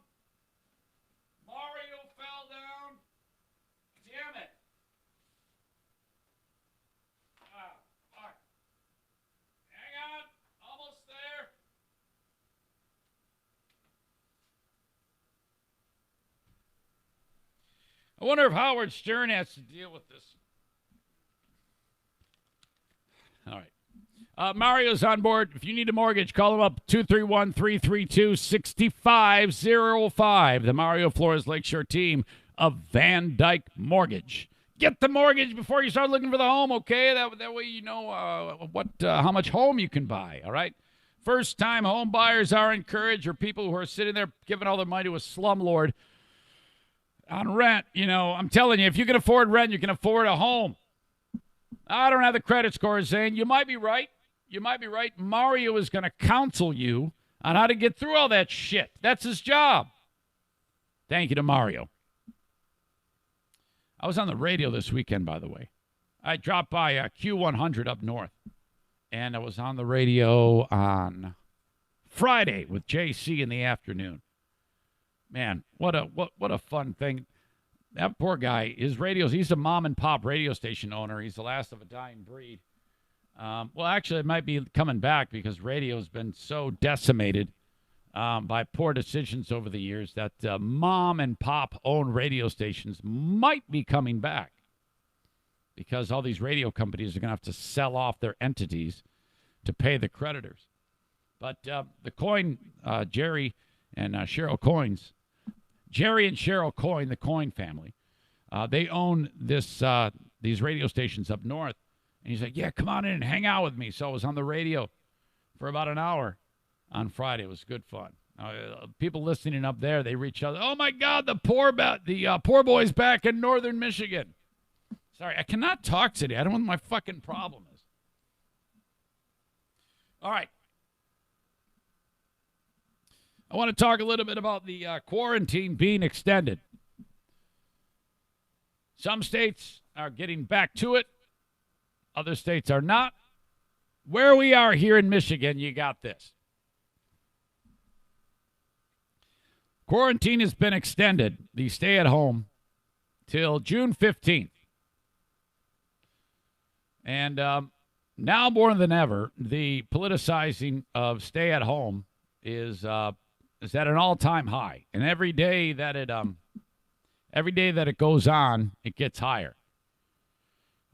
Mario fell down. Damn it. Ah, fuck. Hang on. Almost there. I wonder if Howard Stern has to deal with this. All right. Mario's on board. If you need a mortgage, call him up, 231-332-6505. The Mario Flores Lakeshore team of Van Dyke Mortgage. Get the mortgage before you start looking for the home, okay? That way you know how much home you can buy, all right? First-time home buyers are encouraged, or people who are sitting there giving all their money to a slumlord on rent. I'm telling you, if you can afford rent, you can afford a home. I don't have the credit score, Zane. You might be right. You might be right. Mario is going to counsel you on how to get through all that shit. That's his job. Thank you to Mario. I was on the radio this weekend, by the way. I dropped by Q100 up north, and I was on the radio on Friday with JC in the afternoon. Man, what a fun thing. That poor guy, he's a mom and pop radio station owner. He's the last of a dying breed. Well, actually, it might be coming back because radio has been so decimated by poor decisions over the years that mom and pop owned radio stations might be coming back because all these radio companies are going to have to sell off their entities to pay the creditors. But the Coyne, Jerry and Cheryl Coyne, the Coyne family, they own these radio stations up north. And he's like, yeah, come on in and hang out with me. So I was on the radio for about an hour on Friday. It was good fun. People listening up there, they reach out. Oh, my God, the poor boy's back in northern Michigan. Sorry, I cannot talk today. I don't know what my fucking problem is. All right. I want to talk a little bit about the quarantine being extended. Some states are getting back to it. Other states are not. Where we are here in Michigan, you got this. Quarantine has been extended, the stay-at-home, till June 15th. And now more than ever, the politicizing of stay-at-home is at an all-time high. And every day that it goes on, it gets higher.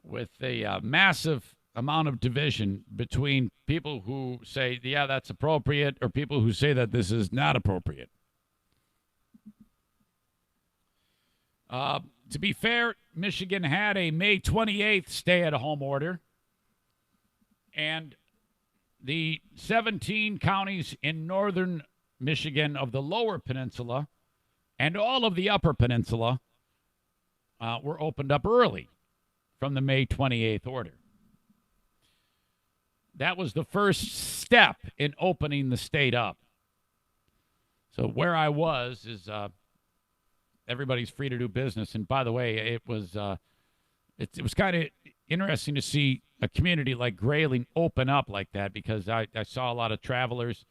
With a massive amount of division between people who say, yeah, that's appropriate, or people who say that this is not appropriate. To be fair, Michigan had a May 28th stay-at-home order, and the 17 counties in northern Michigan of the lower peninsula and all of the upper peninsula were opened up early from the May 28th order. That was the first step in opening the state up. So where I was is everybody's free to do business. And by the way, it was kind of interesting to see a community like Grayling open up like that, because I saw a lot of travelers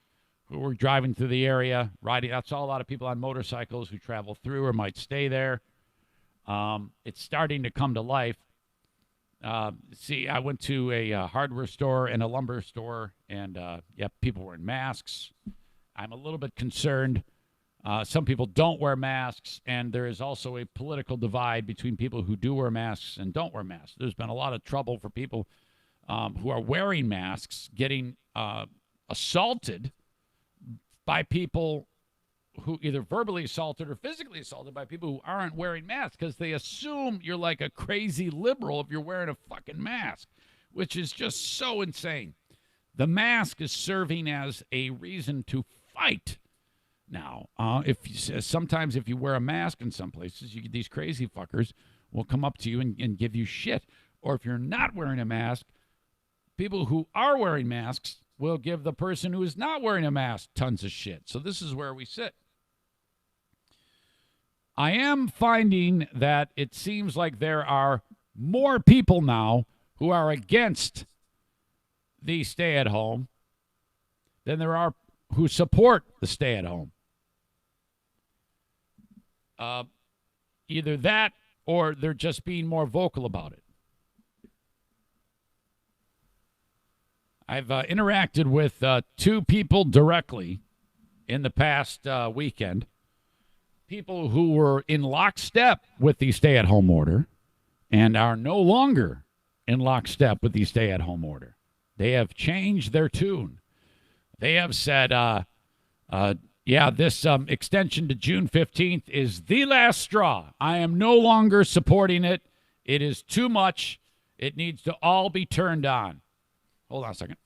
who were driving through the area, riding. I saw a lot of people on motorcycles who travel through or might stay there. It's starting to come to life. I went to a hardware store and a lumber store, and people were in masks. I'm a little bit concerned. Some people don't wear masks, and there is also a political divide between people who do wear masks and don't wear masks. There's been a lot of trouble for people who are wearing masks getting assaulted by people who either verbally assaulted or physically assaulted by people who aren't wearing masks, because they assume you're like a crazy liberal if you're wearing a fucking mask, which is just so insane. The mask is serving as a reason to fight. Now, sometimes if you wear a mask in some places, these crazy fuckers will come up to you and give you shit. Or if you're not wearing a mask, people who are wearing masks will give the person who is not wearing a mask tons of shit. So this is where we sit. I am finding that it seems like there are more people now who are against the stay-at-home than there are who support the stay-at-home. Either that or they're just being more vocal about it. I've interacted with two people directly in the past weekend. People who were in lockstep with the stay-at-home order and are no longer in lockstep with the stay-at-home order. They have changed their tune. They have said, this extension to June 15th is the last straw. I am no longer supporting it. It is too much. It needs to all be turned on. Hold on a second.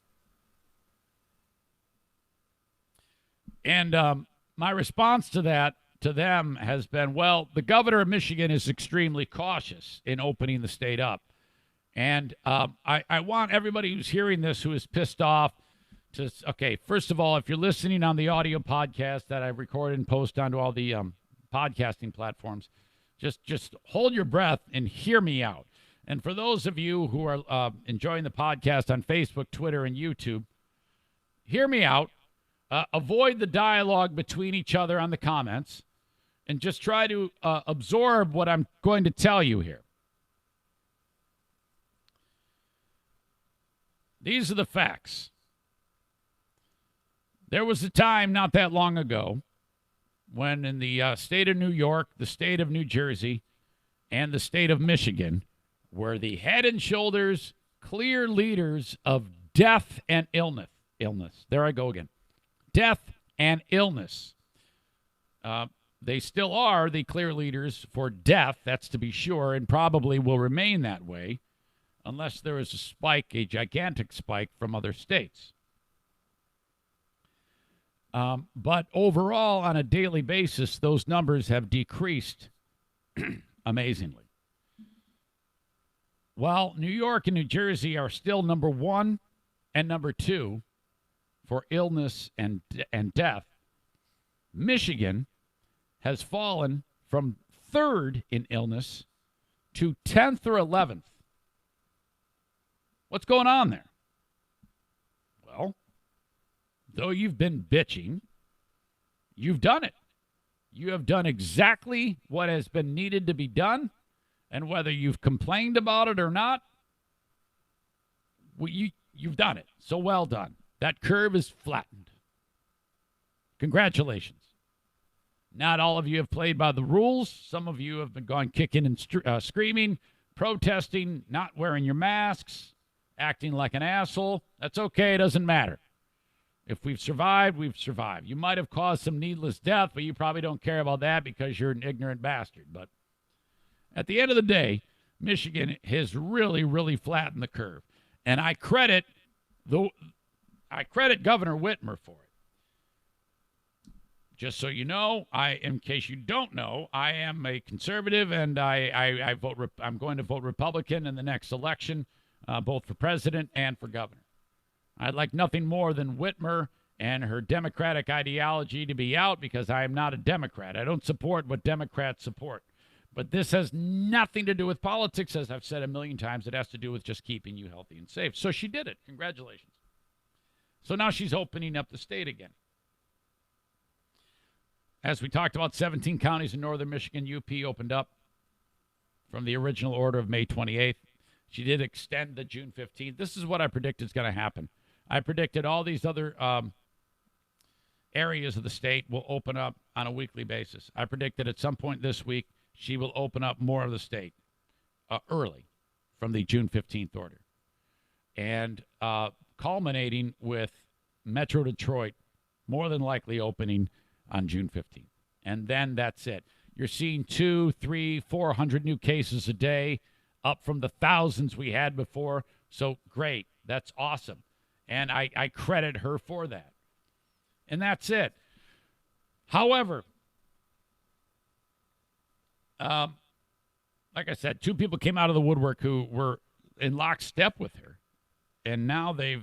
And my response to that, to them, has been, well, the governor of Michigan is extremely cautious in opening the state up. And I want everybody who's hearing this who is pissed off to, okay, first of all, if you're listening on the audio podcast that I record and post onto all the podcasting platforms, just hold your breath and hear me out. And for those of you who are enjoying the podcast on Facebook, Twitter, and YouTube, hear me out. Avoid the dialogue between each other on the comments, and just try to absorb what I'm going to tell you here. These are the facts. There was a time not that long ago when in the state of New York, the state of New Jersey, and the state of Michigan were the head and shoulders clear leaders of death and illness. There I go again. Death and illness. They still are the clear leaders for death, that's to be sure, and probably will remain that way unless there is a spike, a gigantic spike from other states. But overall, on a daily basis, those numbers have decreased amazingly. While New York and New Jersey are still number one and number two for illness and death, Michigan has fallen from third in illness to 10th or 11th. What's going on there? Well, though you've been bitching, you've done it. You have done exactly what has been needed to be done, and whether you've complained about it or not, you've done it. So well done. That curve is flattened. Congratulations. Not all of you have played by the rules. Some of you have been gone kicking and screaming, protesting, not wearing your masks, acting like an asshole. That's okay. It doesn't matter. If we've survived, we've survived. You might have caused some needless death, but you probably don't care about that because you're an ignorant bastard. But at the end of the day, Michigan has really, really flattened the curve. And I credit Governor Whitmer for it. Just so you know, in case you don't know, I am a conservative, and I'm going to vote Republican in the next election, both for president and for governor. I'd like nothing more than Whitmer and her Democratic ideology to be out, because I am not a Democrat. I don't support what Democrats support. But this has nothing to do with politics, as I've said a million times. It has to do with just keeping you healthy and safe. So she did it. Congratulations. So now she's opening up the state again. As we talked about, 17 counties in northern Michigan, UP opened up from the original order of May 28th. She did extend the June 15th. This is what I predicted is going to happen. I predicted all these other areas of the state will open up on a weekly basis. I predicted at some point this week she will open up more of the state early from the June 15th order. And culminating with Metro Detroit more than likely opening on June 15th. And then that's it. You're seeing 200, 300, 400 new cases a day, up from the thousands we had before. So great. That's awesome. And I credit her for that. And that's it. However, like I said, two people came out of the woodwork who were in lockstep with her. And now they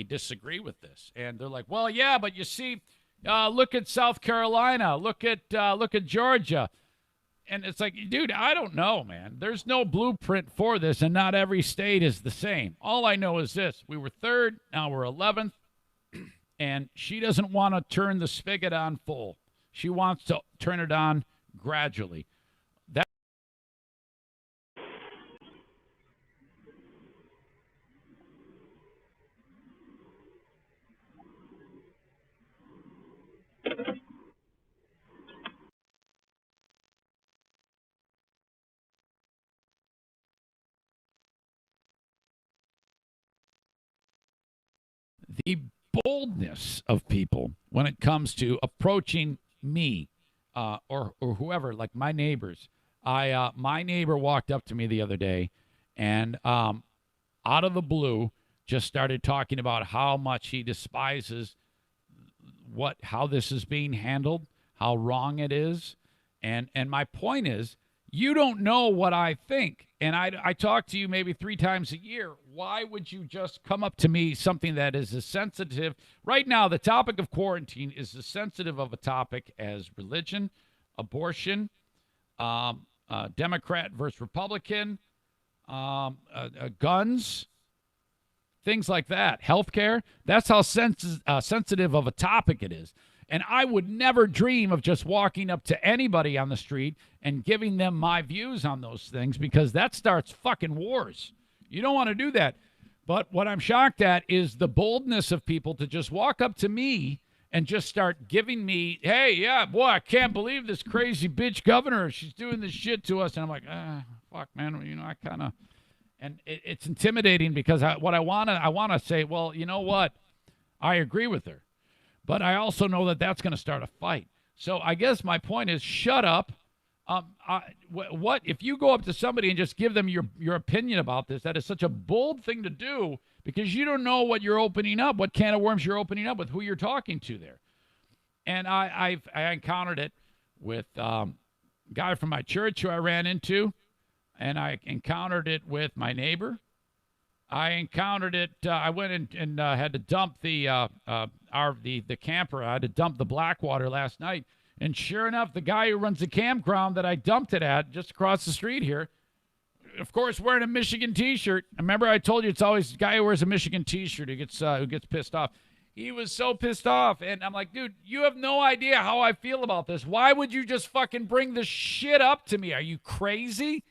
disagree with this. And they're like, well, yeah, but you see, look at South Carolina. Look at Georgia. And it's like, dude, I don't know, man. There's no blueprint for this, and not every state is the same. All I know is this. We were third. Now we're 11th. And she doesn't want to turn the spigot on full. She wants to turn it on gradually. The boldness of people when it comes to approaching me or whoever, like my neighbors. My neighbor walked up to me the other day and out of the blue just started talking about how much he despises how this is being handled, how wrong it is. And my point is, you don't know what I think. And I talk to you maybe 3 times a year. Why would you just come up to me something that is as sensitive? Right now, the topic of quarantine is as sensitive of a topic as religion, abortion, Democrat versus Republican, guns, things like that, healthcare. That's how sensitive of a topic it is. And I would never dream of just walking up to anybody on the street and giving them my views on those things, because that starts fucking wars. You don't want to do that. But what I'm shocked at is the boldness of people to just walk up to me and just start giving me, hey, yeah, boy, I can't believe this crazy bitch governor. She's doing this shit to us. And I'm like, fuck, man, you know, I kind of, and it's intimidating, because I want to say, well, you know what? I agree with her. But I also know that that's going to start a fight. So I guess my point is, shut up. What if you go up to somebody and just give them your opinion about this? That is such a bold thing to do, because you don't know what you're opening up, what can of worms you're opening up with, who you're talking to there. And I encountered it with a guy from my church who I ran into, and I encountered it with my neighbor. I encountered it. I went and had to dump the camper. I had to dump the Blackwater last night. And sure enough, the guy who runs the campground that I dumped it at just across the street here, of course, wearing a Michigan T-shirt. Remember I told you it's always the guy who wears a Michigan T-shirt who gets pissed off. He was so pissed off. And I'm like, dude, you have no idea how I feel about this. Why would you just fucking bring this shit up to me? Are you crazy?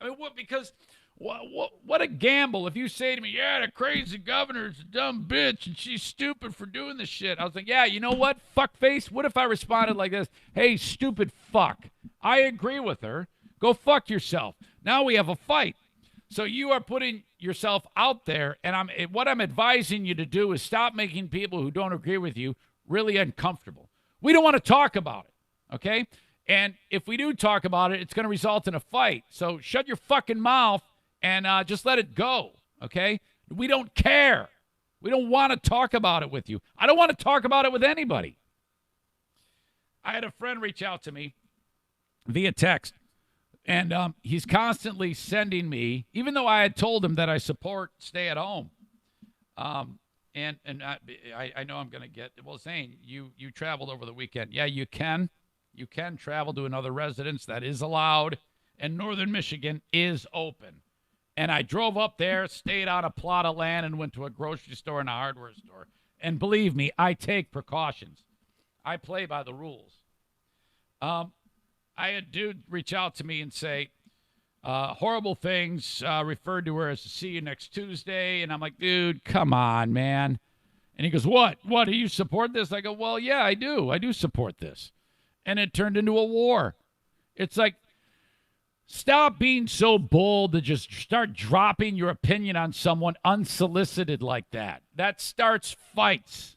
I mean, what? Because what a gamble if you say to me, yeah, the crazy governor's a dumb bitch and she's stupid for doing this shit. I was like, yeah, you know what, fuckface? What if I responded like this? Hey, stupid fuck. I agree with her. Go fuck yourself. Now we have a fight. So you are putting yourself out there, and what I'm advising you to do is stop making people who don't agree with you really uncomfortable. We don't want to talk about it, okay? And if we do talk about it, it's going to result in a fight. So shut your fucking mouth and just let it go, okay? We don't care. We don't want to talk about it with you. I don't want to talk about it with anybody. I had a friend reach out to me via text, and he's constantly sending me, even though I had told him that I support stay at home. And I know I'm going to get, well, Zane, you traveled over the weekend. Yeah, you can. You can travel to another residence. That is allowed. And northern Michigan is open. And I drove up there, stayed on a plot of land, and went to a grocery store and a hardware store. And believe me, I take precautions. I play by the rules. I had a dude reach out to me and say horrible things, referred to her as see you next Tuesday. And I'm like, dude, come on, man. And he goes, what? What, do you support this? I go, well, yeah, I do. I do support this. And it turned into a war. It's like, stop being so bold to just start dropping your opinion on someone unsolicited like that. That starts fights.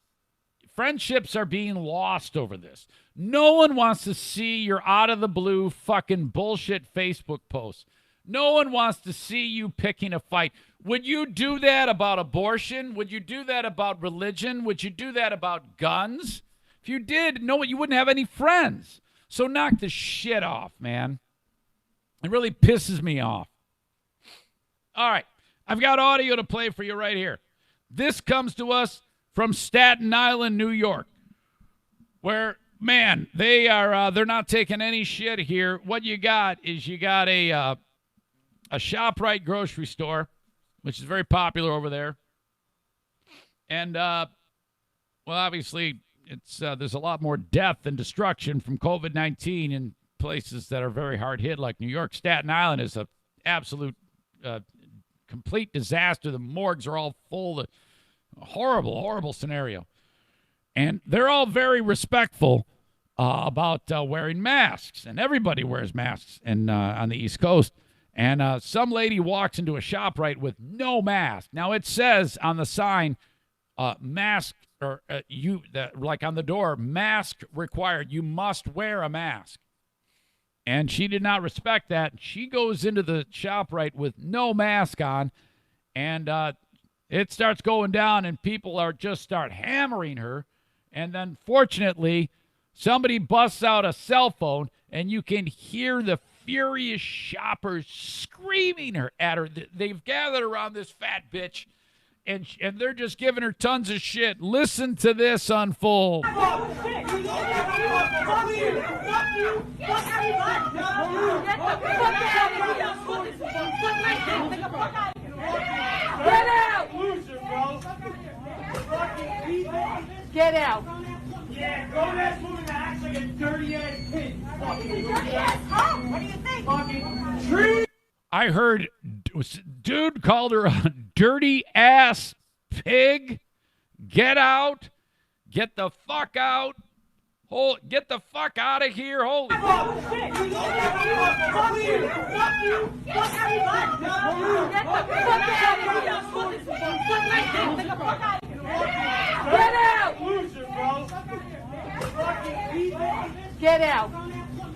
Friendships are being lost over this. No one wants to see your out of the blue fucking bullshit Facebook posts. No one wants to see you picking a fight. Would you do that about abortion? Would you do that about religion? Would you do that about guns? If you did, no, you wouldn't have any friends. So knock the shit off, man. It really pisses me off. All right. I've got audio to play for you right here. This comes to us from Staten Island, New York, where, man, they're not taking any shit here. What you got is you got a ShopRite grocery store, which is very popular over there. And, well, obviously, it's there's a lot more death and destruction from COVID-19 in places that are very hard hit like New York. Staten Island is an absolute complete disaster. The morgues are all full. A horrible, horrible scenario. And they're all very respectful about wearing masks. And everybody wears masks on the East Coast. And some lady walks into a ShopRite with no mask. Now, it says on the sign, mask, or like on the door, mask required. You must wear a mask. And she did not respect that. She goes into the ShopRite with no mask on, and it starts going down, and people start hammering her. And then, fortunately, somebody busts out a cell phone, and you can hear the furious shoppers screaming at her. They've gathered around this fat bitch, and they're just giving her tons of shit. Listen to this unfold. Get out! Loser, bro. Get out. Yeah, grown ass woman that acts like a dirty ass pig. Fucking dirty ass hoe. What do you think? Fucking tree. I heard dude called her a dirty ass pig. Get out. Get the fuck out. Get the fuck out of here. Holy oh, shit. Fuck you. Fuck you. Fuck everybody. Get the fuck out of here. Get out. Loser, bro. Get out.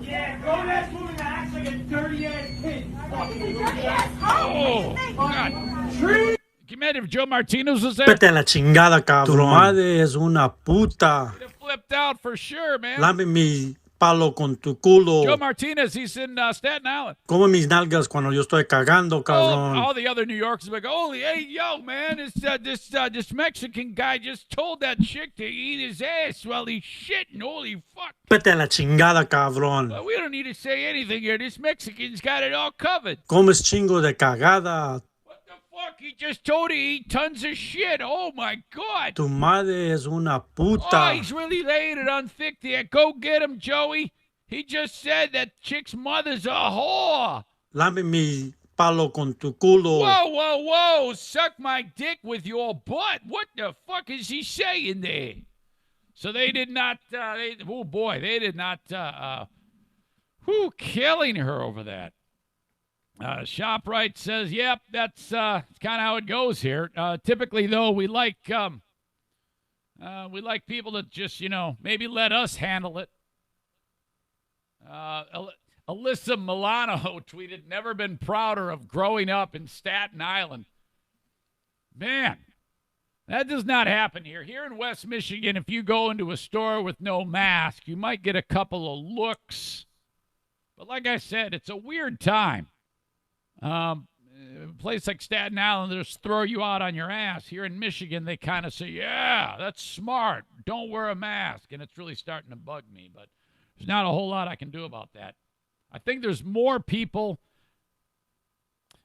Yeah, grown ass woman that acts like a dirty ass pig. Fucking dirty ass hoe. Oh, God. Can you imagine if Joe Martinez was there? Vete a la chingada, cabrón. Tu madre es una puta. He'd have flipped out for sure, man. Lame mi palo con tu culo. Joe Martinez, he's in Staten Island. Come mis nalgas cuando yo estoy cagando, cabrón. All the other New Yorkers are like, holy, hey, yo, man, this Mexican guy just told that chick to eat his ass while he's shitting. Holy fuck. Vete a la chingada, cabrón. Well, we don't need to say anything here. This Mexican's got it all covered. Comes chingo de cagada. What the fuck he just told her to eat tons of shit. Oh, my God. Tu madre es una Oh, puta. he's really laying it on thick there. Go get him, Joey. He just said that chick's mother's a whore. Lame mi palo con tu culo. Whoa, whoa, whoa. Suck my dick with your butt. What the fuck is he saying there? So they did not, they did not, killing her over that. ShopRite says, yep, that's kind of how it goes here. Typically, though, we like people to just, maybe let us handle it. Alyssa Milano tweeted, never been prouder of growing up in Staten Island. Man, that does not happen here. Here in West Michigan, if you go into a store with no mask, you might get a couple of looks. But like I said, it's a weird time. A place like Staten Island, they'll just throw you out on your ass. Here in Michigan, they kind of say, yeah, that's smart. Don't wear a mask. And it's really starting to bug me. But there's not a whole lot I can do about that. I think there's more people.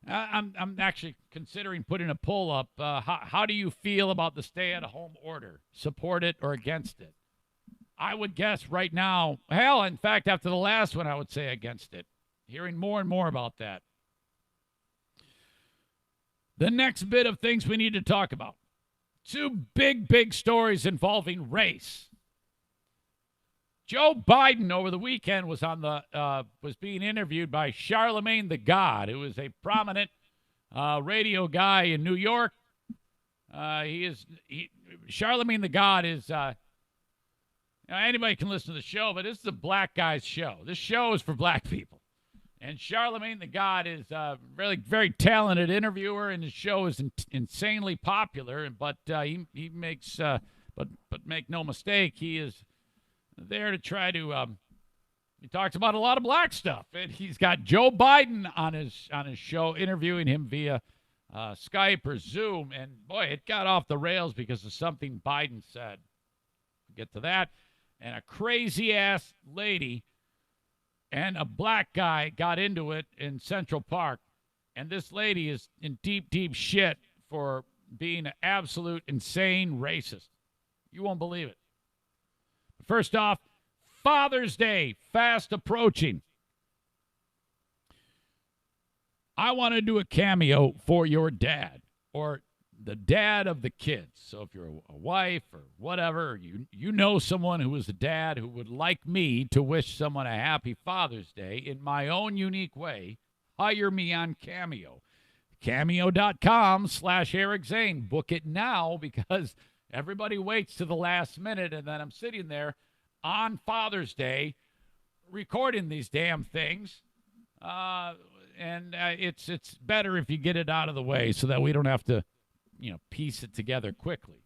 I'm actually considering putting a poll up. How do you feel about the stay-at-home order? Support it or against it? I would guess right now, hell, in fact, after the last one, I would say against it. Hearing more and more about that. The next bit of things we need to talk about. Two big stories involving race. Joe Biden over the weekend was was being interviewed by Charlemagne the God, who is a prominent radio guy in New York. Charlemagne the God is anybody can listen to the show, but this is a black guy's show. This show is for black people, and Charlemagne the God is a really very talented interviewer, and his show is insanely popular. But he makes but make no mistake, he is there to try to he talks about a lot of black stuff, and he's got Joe Biden on his show interviewing him via Skype or Zoom, and boy, it got off the rails because of something Biden said. We'll get to that. And a crazy ass lady and a black guy got into it in Central Park, and this lady is in deep shit for being an absolute insane racist. You won't believe it. First off, Father's Day, fast approaching. I want to do a cameo for your dad or the dad of the kids. So if you're a wife or whatever, you know someone who is a dad who would like me to wish someone a happy Father's Day in my own unique way, hire me on Cameo. Cameo.com/Eric Zane. Book it now because everybody waits to the last minute, and then I'm sitting there on Father's Day recording these damn things. It's better if you get it out of the way so that we don't have to, piece it together quickly.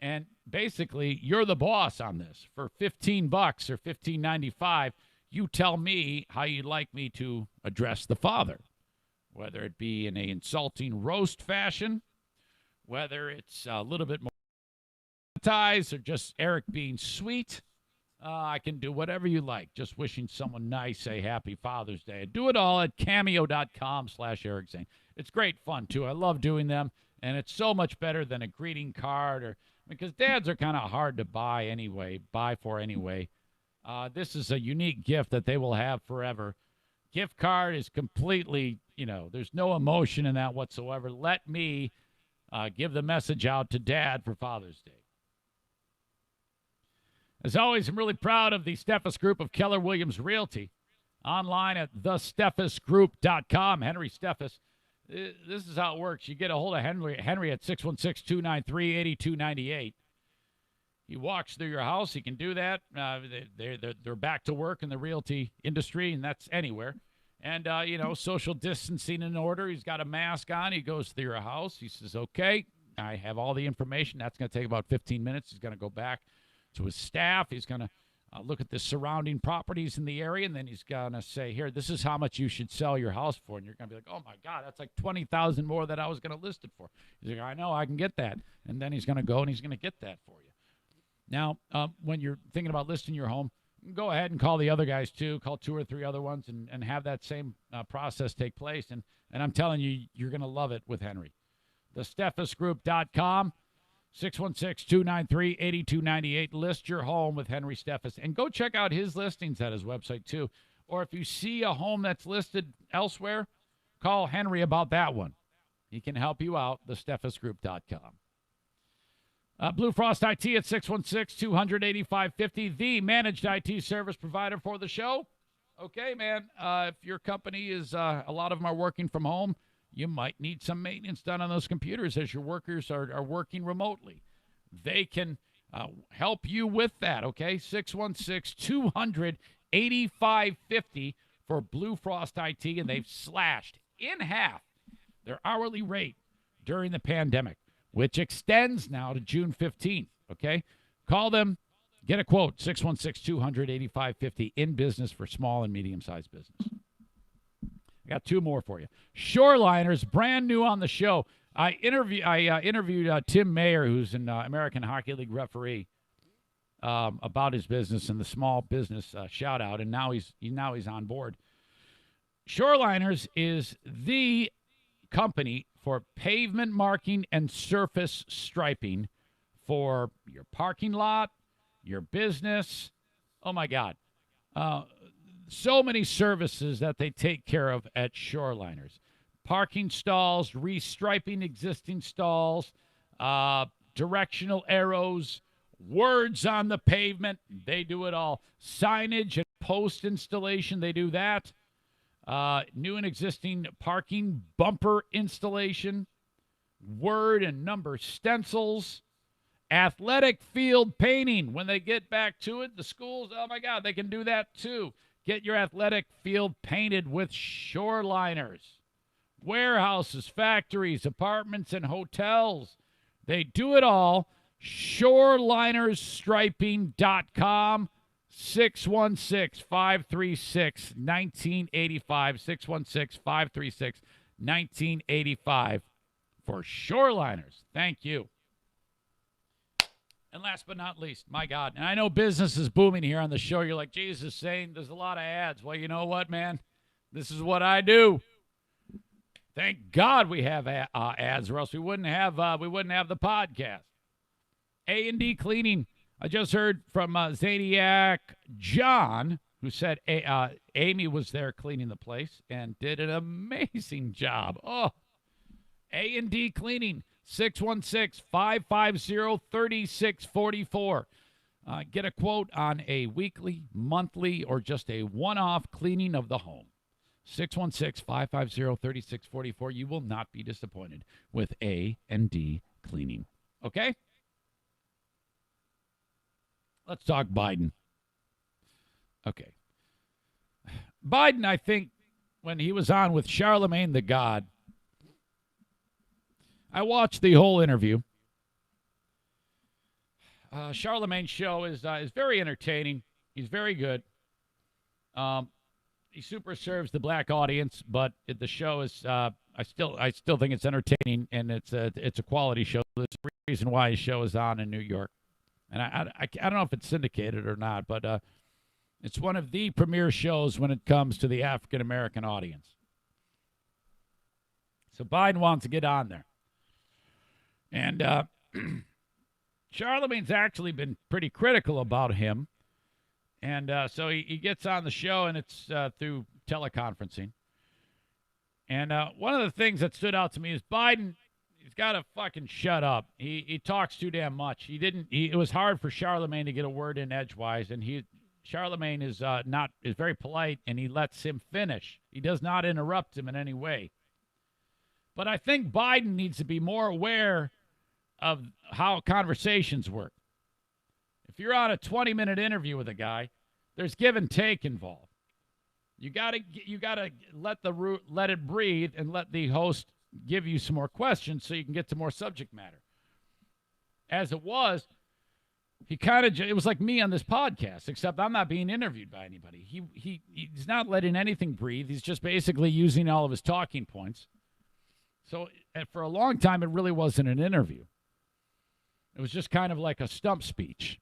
And basically, you're the boss on this. For $15 or $15.95, you tell me how you'd like me to address the father, whether it be in a insulting roast fashion, whether it's a little bit more or just Eric being sweet. I can do whatever you like. Just wishing someone nice a happy Father's Day. Do it all at cameo.com/Eric Zane. It's great fun, too. I love doing them, and it's so much better than a greeting card because dads are kind of hard to buy for anyway. This is a unique gift that they will have forever. Gift card is completely, there's no emotion in that whatsoever. Let me give the message out to Dad for Father's Day. As always, I'm really proud of the Steffes Group of Keller Williams Realty. Online at thesteffesgroup.com. Henry Steffes. This is how it works. You get a hold of Henry at 616-293-8298. He walks through your house. He can do that. They're back to work in the realty industry, and that's anywhere. And, social distancing in order. He's got a mask on. He goes through your house. He says, okay, I have all the information. That's going to take about 15 minutes. He's going to go back to his staff. He's going to look at the surrounding properties in the area, and then he's going to say, here, this is how much you should sell your house for. And you're going to be like, oh, my God, that's like $20,000 more than I was going to list it for. He's like, I know, I can get that. And then he's going to go and he's going to get that for you. Now, when you're thinking about listing your home, go ahead and call the other guys, too. Call 2 or 3 other ones and have that same process take place. And I'm telling you, you're going to love it with Henry. thesteffesgroup.com, 616-293-8298. List your home with Henry Steffes. And go check out his listings at his website, too. Or if you see a home that's listed elsewhere, call Henry about that one. He can help you out, thesteffesgroup.com. Blue Frost IT at 616-200-8550, the managed IT service provider for the show. Okay, man, if your company is, a lot of them are working from home, you might need some maintenance done on those computers as your workers are working remotely. They can help you with that, okay? 616-200-8550 for Blue Frost IT, and they've slashed in half their hourly rate during the pandemic, which extends now to June 15th, okay? Call them, get a quote, 616-200-8550, in business for small and medium-sized business. I got two more for you. Shoreliners, brand new on the show. I interviewed Tim Mayer, who's an American Hockey League referee, about his business and the small business shout-out, and now he's on board. Shoreliners is the company for pavement marking and surface striping for your parking lot, your business. Oh, my God. So many services that they take care of at Shoreliners. Parking stalls, restriping existing stalls, directional arrows, words on the pavement. They do it all. Signage and post installation, they do that. New and existing parking bumper installation, word and number stencils, athletic field painting. When they get back to it, the schools, oh my God, they can do that too. Get your athletic field painted with Shoreliners. Warehouses, factories, apartments, and hotels. They do it all. Shorelinersstriping.com. 616-536-1985. 616-536-1985 for Shoreliners. Thank you. And last but not least, my God, and I know business is booming here on the show. You're like, Jesus, saying there's a lot of ads. Well, you know what, man? This is what I do. Thank God we have ads, or else we wouldn't have the podcast. A&D Cleaning. I just heard from Zaniac John, who said Amy was there cleaning the place and did an amazing job. Oh, A&D Cleaning, 616-550-3644. Get a quote on a weekly, monthly, or just a one-off cleaning of the home. 616-550-3644. You will not be disappointed with A&D Cleaning. Okay? Let's talk Biden. Okay. Biden, I think, when he was on with Charlemagne the God, I watched the whole interview. Charlemagne's show is very entertaining. He's very good. He super serves the black audience, but the show is I still think it's entertaining, and it's a quality show. There's a reason why his show is on in New York. And I don't know if it's syndicated or not, but it's one of the premier shows when it comes to the African-American audience. So Biden wants to get on there. And Charlemagne's actually been pretty critical about him. And so he gets on the show, and it's through teleconferencing. And one of the things that stood out to me is Biden, he's got to fucking shut up. He talks too damn much. It was hard for Charlemagne to get a word in edgewise, and Charlemagne is very polite, and he lets him finish. He does not interrupt him in any way. But I think Biden needs to be more aware of how conversations work. If you're on a 20-minute interview with a guy, there's give and take involved. You gotta let it breathe and let the host give you some more questions so you can get to more subject matter. As it was, it was like me on this podcast, except I'm not being interviewed by anybody. He's not letting anything breathe. He's just basically using all of his talking points. So for a long time, it really wasn't an interview. It was just kind of like a stump speech.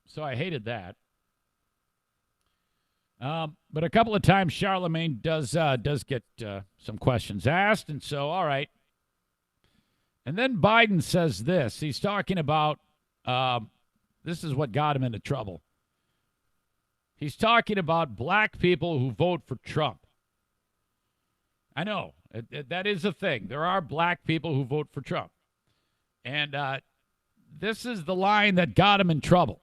So I hated that. But a couple of times Charlemagne does get some questions asked, and so, all right. And then Biden says this. He's talking about, this is what got him into trouble. He's talking about black people who vote for Trump. I know, that is a thing. There are black people who vote for Trump. And this is the line that got him in trouble.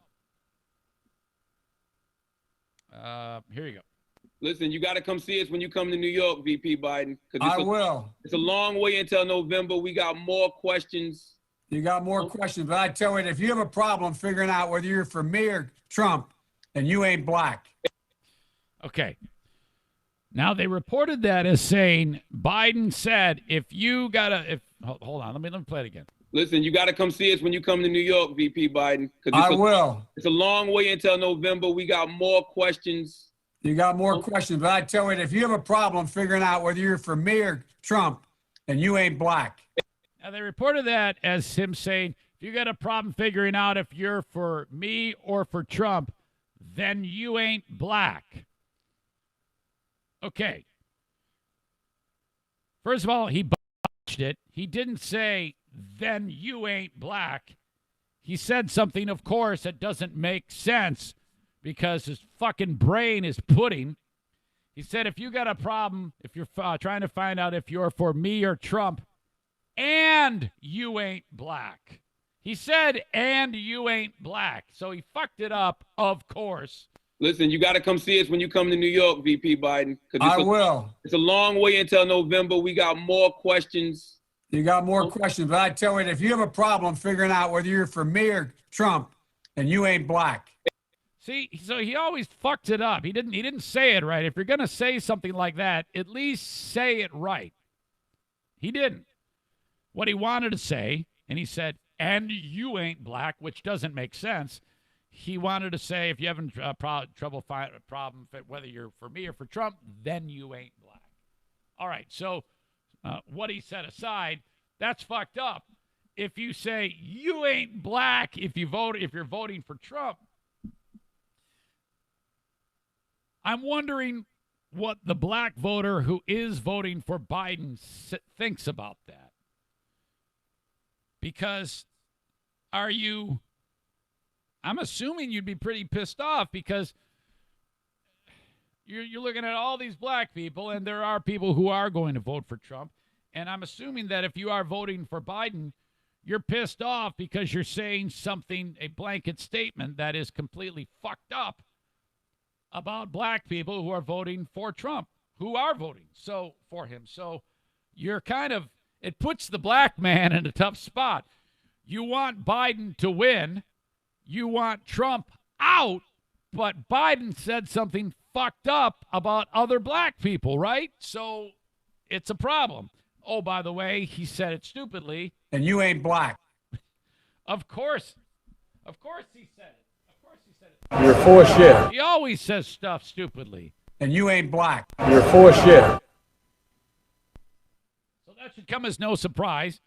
Here you go. Listen, you got to come see us when you come to New York, VP Biden. I will. It's a long way until November. We got more questions. You got more questions, but I tell you, if you have a problem figuring out whether you're for me or Trump, then you ain't black. Okay. Now, they reported that as saying Biden said, hold on, let me play it again. Listen, you got to come see us when you come to New York, VP Biden. I will. It's a long way until November. We got more questions. You got more questions, but I tell you, if you have a problem figuring out whether you're for me or Trump, then you ain't black. Now, they reported that as him saying, if you got a problem figuring out if you're for me or for Trump, then you ain't black. Okay. First of all, he botched it. He didn't say, then you ain't black. He said something, of course, that doesn't make sense because his fucking brain is pudding. He said, if you got a problem, if you're trying to find out if you're for me or Trump, and you ain't black. He said, and you ain't black. So he fucked it up, of course. Listen, you got to come see us when you come to New York, VP Biden. I will. It's a long way until November. We got more questions. You got more questions, but I tell you, if you have a problem figuring out whether you're for me or Trump, then you ain't black. See, so he always fucked it up. He didn't say it right. If you're going to say something like that, at least say it right. He didn't. What he wanted to say, and he said, and you ain't black, which doesn't make sense. He wanted to say, if you're having trouble finding a problem, whether you're for me or for Trump, then you ain't black. All right, so what he set aside, that's fucked up. If you say you ain't black, if you're voting for Trump, I'm wondering what the black voter who is voting for Biden thinks about that. Because I'm assuming you'd be pretty pissed off because you're looking at all these black people, and there are people who are going to vote for Trump. And I'm assuming that if you are voting for Biden, you're pissed off because you're saying something, a blanket statement that is completely fucked up about black people who are voting for Trump, who are voting for him. So you're it puts the black man in a tough spot. You want Biden to win. You want Trump out, but Biden said something fucked up about other black people, right? So it's a problem. Oh, by the way, he said it stupidly. And you ain't black. Of course he said it. You're full of shit. He always says stuff stupidly. And you ain't black. You're full of shit. So that should come as no surprise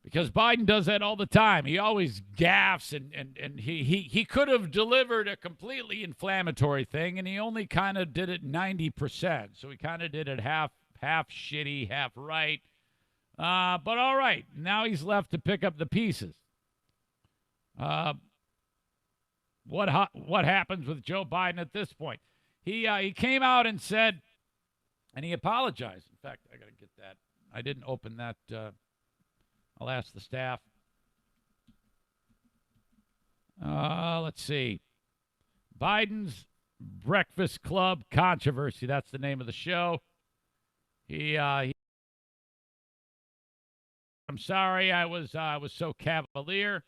because Biden does that all the time. He always gaffes, and he could have delivered a completely inflammatory thing, and he only kind of did it 90%. So he kind of did it half shitty, half right. But all right, now he's left to pick up the pieces. What happens with Joe Biden at this point? He came out and said, and he apologized. In fact, I got to get that. I didn't open that. I'll ask the staff. Let's see. Biden's Breakfast Club controversy. That's the name of the show. I'm sorry I was so cavalier.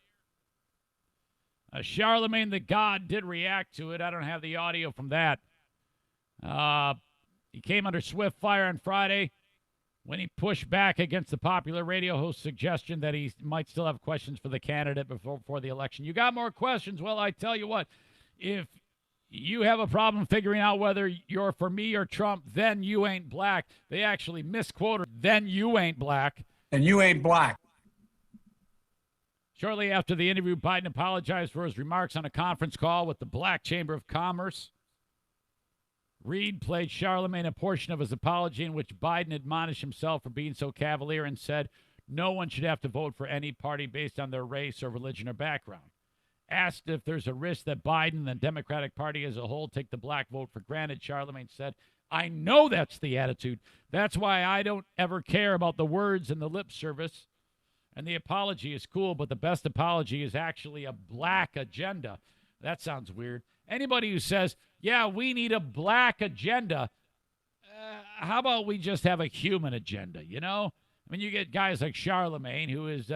Charlemagne the God did react to it. I don't have the audio from that. He came under swift fire on Friday when he pushed back against the popular radio host's suggestion that he might still have questions for the candidate before the election. You got more questions? Well, I tell you what, if you have a problem figuring out whether you're for me or Trump, then you ain't black. They actually misquoted, then you ain't black. And you ain't black. Shortly after the interview, Biden apologized for his remarks on a conference call with the Black Chamber of Commerce. Reid played Charlemagne a portion of his apology in which Biden admonished himself for being so cavalier and said, no one should have to vote for any party based on their race or religion or background. Asked if there's a risk that Biden and the Democratic Party as a whole take the black vote for granted, Charlemagne said, I know that's the attitude. That's why I don't ever care about the words and the lip service. And the apology is cool, but the best apology is actually a black agenda. That sounds weird. Anybody who says, yeah, we need a black agenda, how about we just have a human agenda, you know? I mean, you get guys like Charlemagne, who is,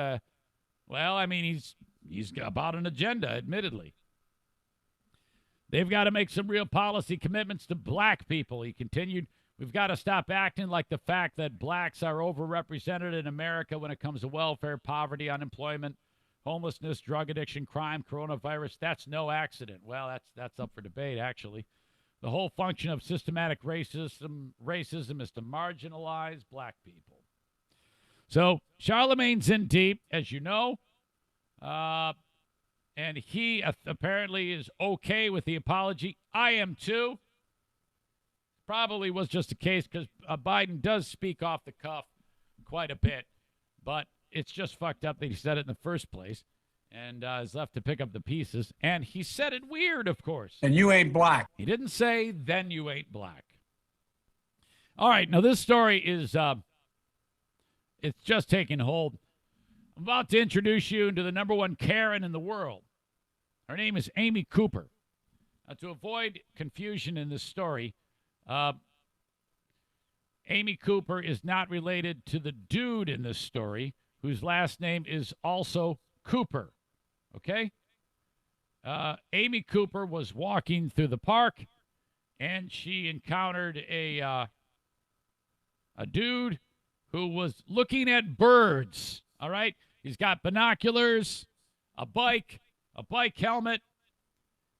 he's about an agenda, admittedly. They've got to make some real policy commitments to black people, he continued. We've got to stop acting like the fact that blacks are overrepresented in America when it comes to welfare, poverty, unemployment, homelessness, drug addiction, crime, coronavirus. That's no accident. Well, that's up for debate, actually. The whole function of systematic racism is to marginalize black people. So Charlemagne's in deep, as you know, and he apparently is okay with the apology. I am too. Probably was just a case because Biden does speak off the cuff quite a bit, but it's just fucked up that he said it in the first place and is left to pick up the pieces. And he said it weird, of course. And you ain't black. He didn't say, then you ain't black. All right, now this story is, it's just taking hold. I'm about to introduce you to the number one Karen in the world. Her name is Amy Cooper. Now, to avoid confusion in this story, Amy Cooper is not related to the dude in this story, whose last name is also Cooper. Okay? Amy Cooper was walking through the park, and she encountered a dude who was looking at birds. All right? He's got binoculars, a bike helmet,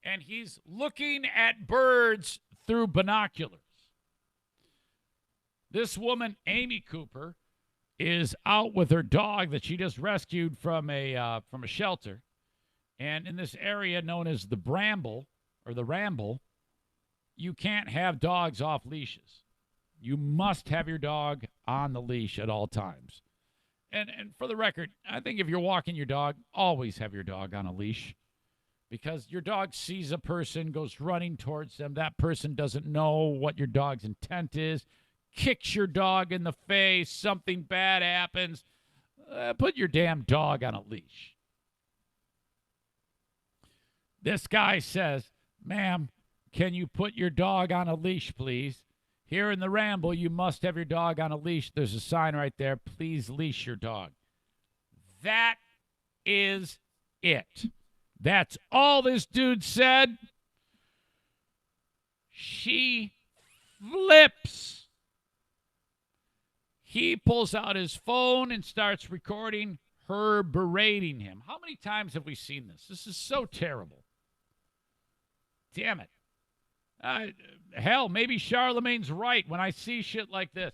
and he's looking at birds through binoculars. This woman, Amy Cooper, is out with her dog that she just rescued from a shelter. And in this area known as the Bramble, or the Ramble, you can't have dogs off leashes. You must have your dog on the leash at all times. And for the record, I think if you're walking your dog, always have your dog on a leash. Because your dog sees a person, goes running towards them. That person doesn't know what your dog's intent is. Kicks your dog in the face. Something bad happens. Put your damn dog on a leash. This guy says, ma'am, can you put your dog on a leash, please? Here in the Ramble, you must have your dog on a leash. There's a sign right there. Please leash your dog. That is it. That's all this dude said. She flips. He pulls out his phone and starts recording her berating him. How many times have we seen this? This is so terrible. Damn it. Hell, maybe Charlemagne's right when I see shit like this.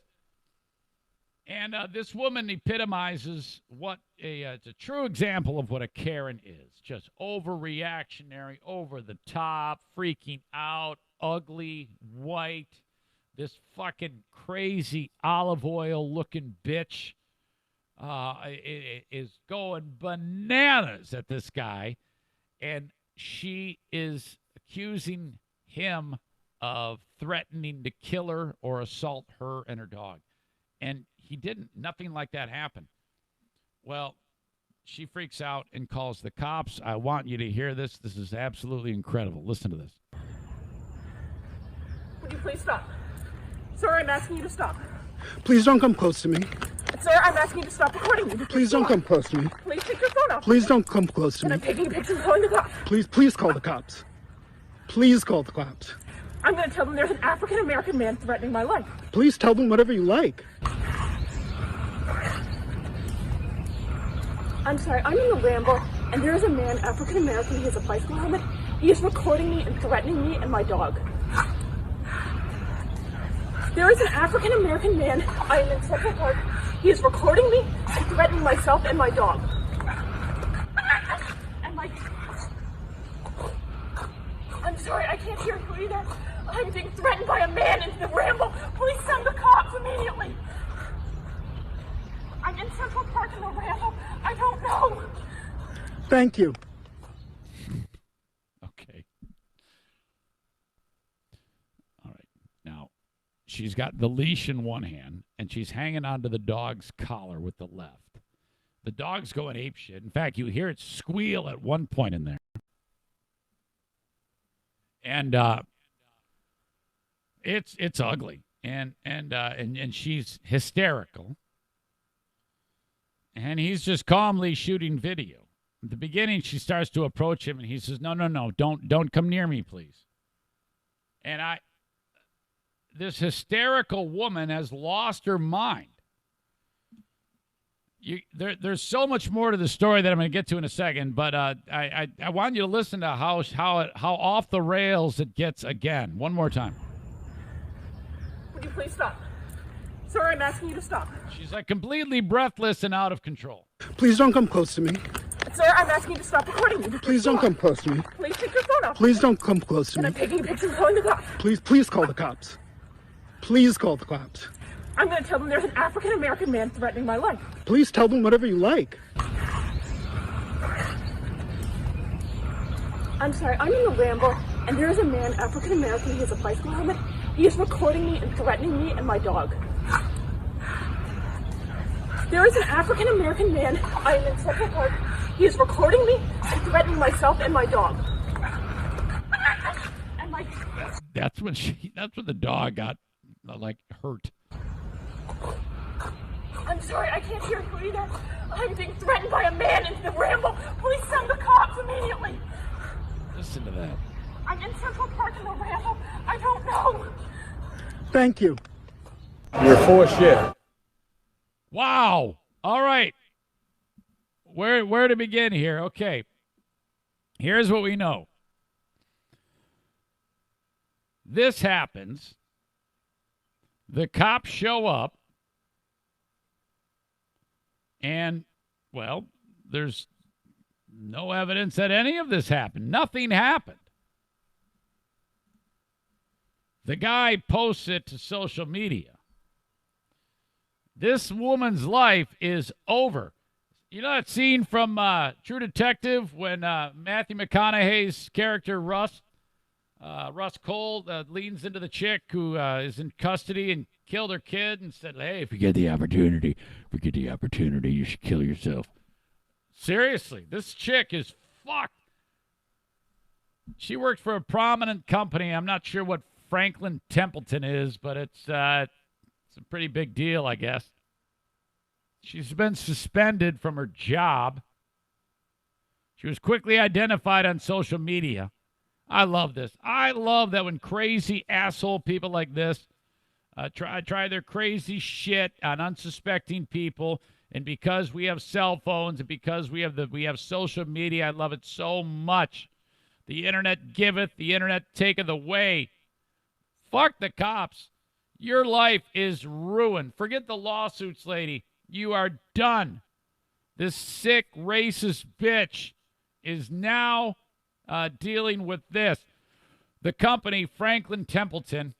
And this woman epitomizes what it's a true example of what a Karen is. Just overreactionary, over the top, freaking out, ugly, white, this fucking crazy olive oil looking bitch is going bananas at this guy. And she is accusing him of threatening to kill her or assault her and her dog. And he didn't. Nothing like that happened. Well, she freaks out and calls the cops. I want you to hear this. This is absolutely incredible. Listen to this. Would you please stop? Sir, I'm asking you to stop. Please don't come close to me. Sir, I'm asking you to stop recording me. Please don't come close to me. Please take your phone off. Please don't come close to And me. I'm taking a picture and calling the cops. Please call the cops. Please call the cops. I'm going to tell them there's an African-American man threatening my life. Please tell them whatever you like. I'm sorry, I'm in the Ramble, and there is a man, African-American, he has a bicycle helmet. He is recording me and threatening me and my dog. There is an African-American man, I am in Central Park. He is recording me and threatening myself and my dog. And I'm sorry, I can't hear you either. I'm being threatened by a man in the Ramble. Please send the cops immediately. I'm in Central Park in Orlando. I don't know. Thank you. Okay. All right. Now, she's got the leash in one hand, and she's hanging onto the dog's collar with the left. The dog's going apeshit. In fact, you hear it squeal at one point in there. And it's ugly. And she's hysterical. And he's just calmly shooting video. At the beginning, she starts to approach him, and he says, no, don't come near me, please. And this hysterical woman has lost her mind. There's so much more to the story that I'm going to get to in a second, but I want you to listen to how off the rails it gets again. One more time. Would you please stop? Sir, I'm asking you to stop. She's like completely breathless and out of control. Please don't come close to me. Sir, I'm asking you to stop recording me. Please don't come close to me. Please take your phone off. Please don't come close to And me. I'm taking a picture and calling the cops. Please call the cops. Please call the cops. I'm going to tell them there's an African-American man threatening my life. Please tell them whatever you like. I'm sorry, I'm in the Ramble, and there is a man, African-American, he has a bicycle helmet. He is recording me and threatening me and my dog. There is an African-American man, I am in Central Park. He is recording me and threatening myself and my dog. And my... That's when the dog got, like, hurt. I'm sorry, I can't hear you either. I'm being threatened by a man in the Ramble. Please send the cops immediately. Listen to that. I'm in Central Park in the Ramble. I don't know. Thank you. You're full of shit. Wow. All right. Where to begin here? Okay. Here's what we know. This happens. The cops show up. And, well, there's no evidence that any of this happened. Nothing happened. The guy posts it to social media. This woman's life is over. You know that scene from True Detective when Matthew McConaughey's character Russ Cole leans into the chick who is in custody and killed her kid and said, hey, if you get the opportunity, you should kill yourself. Seriously, this chick is fucked. She works for a prominent company. I'm not sure what Franklin Templeton is, but it's a pretty big deal, I guess. She's been suspended from her job. She was quickly identified on social media. I love this. I love that when crazy asshole people like this try their crazy shit on unsuspecting people, and because we have cell phones and because we have social media, I love it so much. The internet giveth, the internet taketh away. Fuck the cops. Your life is ruined. Forget the lawsuits, lady. You are done. This sick, racist bitch is now dealing with this. The company, Franklin Templeton,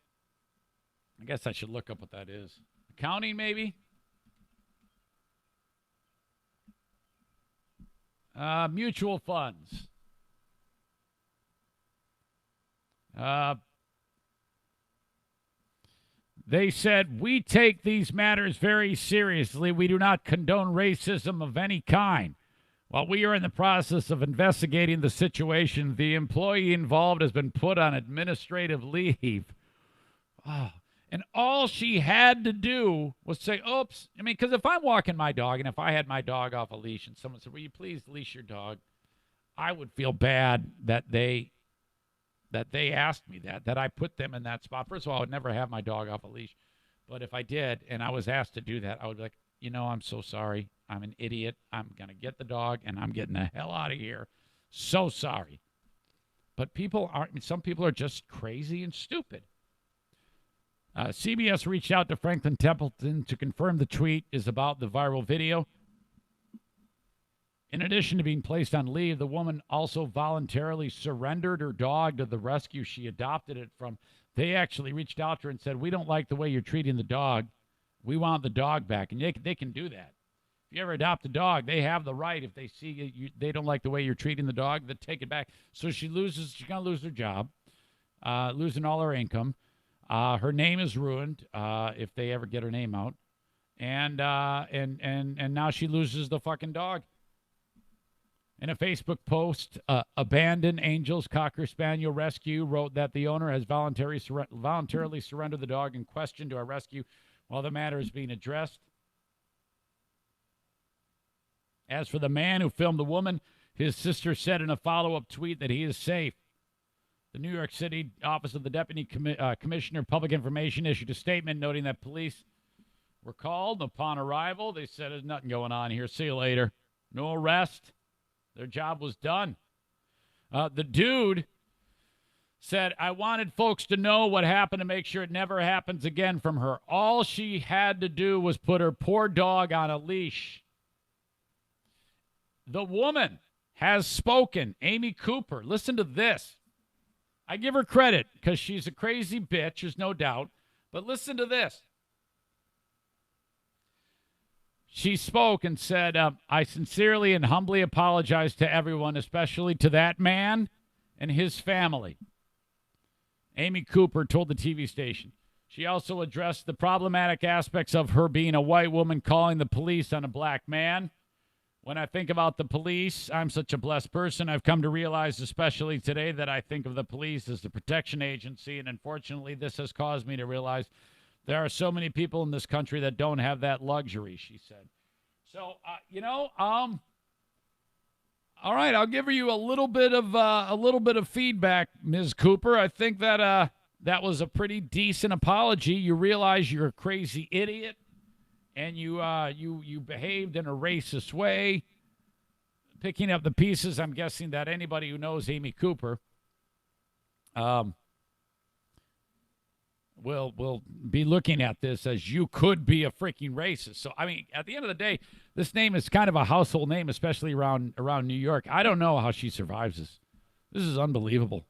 I guess I should look up what that is. Accounting, maybe? Mutual funds. They said, we take these matters very seriously. We do not condone racism of any kind. While we are in the process of investigating the situation, the employee involved has been put on administrative leave. Oh, and all she had to do was say, oops. I mean, because if I'm walking my dog and if I had my dog off a leash and someone said, will you please leash your dog? I would feel bad that they asked me that I put them in that spot. First of all, I would never have my dog off a leash. But if I did and I was asked to do that, I would be like, I'm so sorry. I'm an idiot. I'm going to get the dog and I'm getting the hell out of here. So sorry. But some people are just crazy and stupid. CBS reached out to Franklin Templeton to confirm the tweet is about the viral video. In addition to being placed on leave, the woman also voluntarily surrendered her dog to the rescue she adopted it from. They actually reached out to her and said, we don't like the way you're treating the dog. We want the dog back. And they can do that. If you ever adopt a dog, they have the right, if they see they don't like the way you're treating the dog, they take it back. So she's going to lose her job, losing all her income. Her name is ruined if they ever get her name out. And now she loses the fucking dog. In a Facebook post, Abandoned Angels Cocker Spaniel Rescue wrote that the owner has voluntarily surrendered the dog in question to our rescue while the matter is being addressed. As for the man who filmed the woman, his sister said in a follow-up tweet that he is safe. The New York City Office of the Deputy Commissioner of Public Information issued a statement noting that police were called upon arrival. They said there's nothing going on here. See you later. No arrest. Their job was done. The dude said, I wanted folks to know what happened to make sure it never happens again from her. All she had to do was put her poor dog on a leash. The woman has spoken, Amy Cooper. Listen to this. I give her credit because she's a crazy bitch, there's no doubt. But listen to this. She spoke and said, I sincerely and humbly apologize to everyone, especially to that man and his family. Amy Cooper told the TV station. She also addressed the problematic aspects of her being a white woman calling the police on a black man. When I think about the police, I'm such a blessed person. I've come to realize, especially today, that I think of the police as the protection agency, and unfortunately, this has caused me to realize there are so many people in this country that don't have that luxury, she said. So, all right, I'll give you a little bit of feedback, Ms. Cooper. I think that that was a pretty decent apology. You realize you're a crazy idiot, and you behaved in a racist way. Picking up the pieces, I'm guessing that anybody who knows Amy Cooper will be looking at this as you could be a freaking racist. So, I mean, at the end of the day, this name is kind of a household name, especially around New York. I don't know how she survives this. This is unbelievable.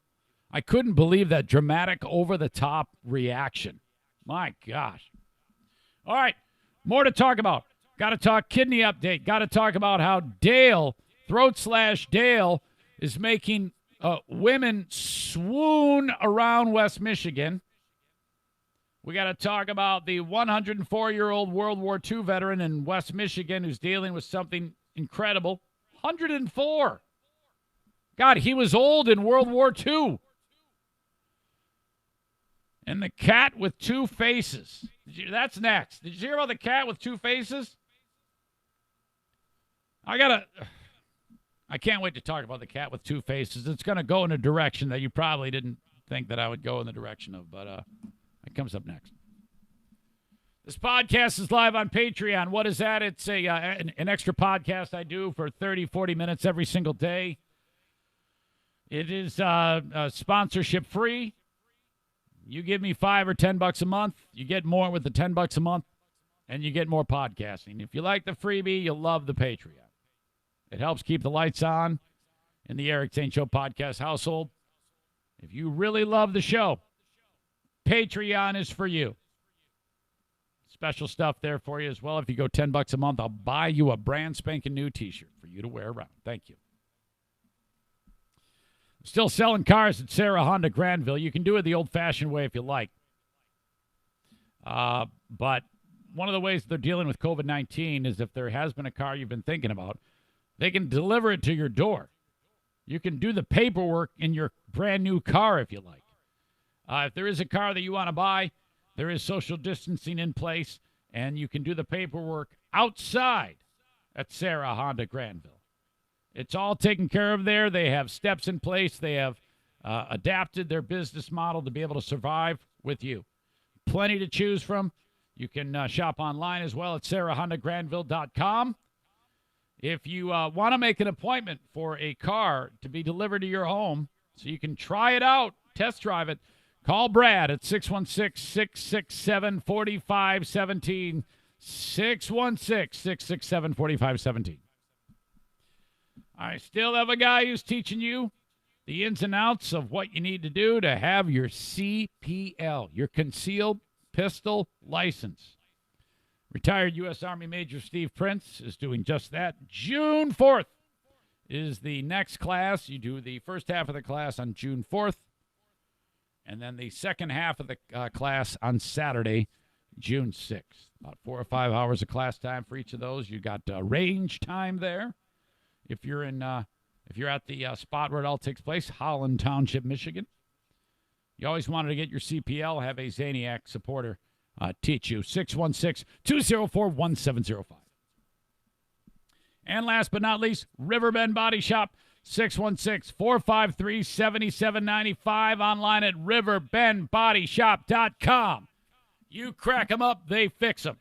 I couldn't believe that dramatic, over-the-top reaction. My gosh. All right, more to talk about. Got to talk kidney update. Got to talk about how Dale, Throat/Dale, is making women swoon around West Michigan. We got to talk about the 104-year-old World War II veteran in West Michigan who's dealing with something incredible. 104. God, he was old in World War II. And the cat with two faces. That's next. Did you hear about the cat with two faces? I can't wait to talk about the cat with two faces. It's going to go in a direction that you probably didn't think that I would go in the direction of, but it comes up next. This podcast is live on Patreon. What is that? It's an extra podcast I do for 30, 40 minutes every single day. It is sponsorship free. You give me $5 or $10 a month, you get more with the $10 a month, and you get more podcasting. If you like the freebie, you'll love the Patreon. It helps keep the lights on in the Eric Zane Show podcast household. If you really love the show, Patreon is for you. Special stuff there for you as well. If you go $10 a month, I'll buy you a brand spanking new t-shirt for you to wear around. Thank you. Still selling cars at Sarah Honda Granville. You can do it the old-fashioned way if you like. But one of the ways they're dealing with COVID-19 is if there has been a car you've been thinking about, they can deliver it to your door. You can do the paperwork in your brand-new car if you like. If there is a car that you want to buy, there is social distancing in place, and you can do the paperwork outside at Sarah Honda Granville. It's all taken care of there. They have steps in place. They have adapted their business model to be able to survive with you. Plenty to choose from. You can shop online as well at sarahhondagranville.com. If you want to make an appointment for a car to be delivered to your home so you can try it out, test drive it, call Brad at 616-667-4517, 616-667-4517. I still have a guy who's teaching you the ins and outs of what you need to do to have your CPL, your concealed pistol license. Retired U.S. Army Major Steve Prince is doing just that. June 4th is the next class. You do the first half of the class on June 4th, and then the second half of the class on Saturday, June 6th. About 4 or 5 hours of class time for each of those. You got range time there. If you're at the spot where it all takes place, Holland Township, Michigan. You always wanted to get your CPL, have a Zaniac supporter teach you. 616-204-1705. And last but not least, Riverbend Body Shop, 616-453-7795. Online at riverbendbodyshop.com. You crack them up, they fix them.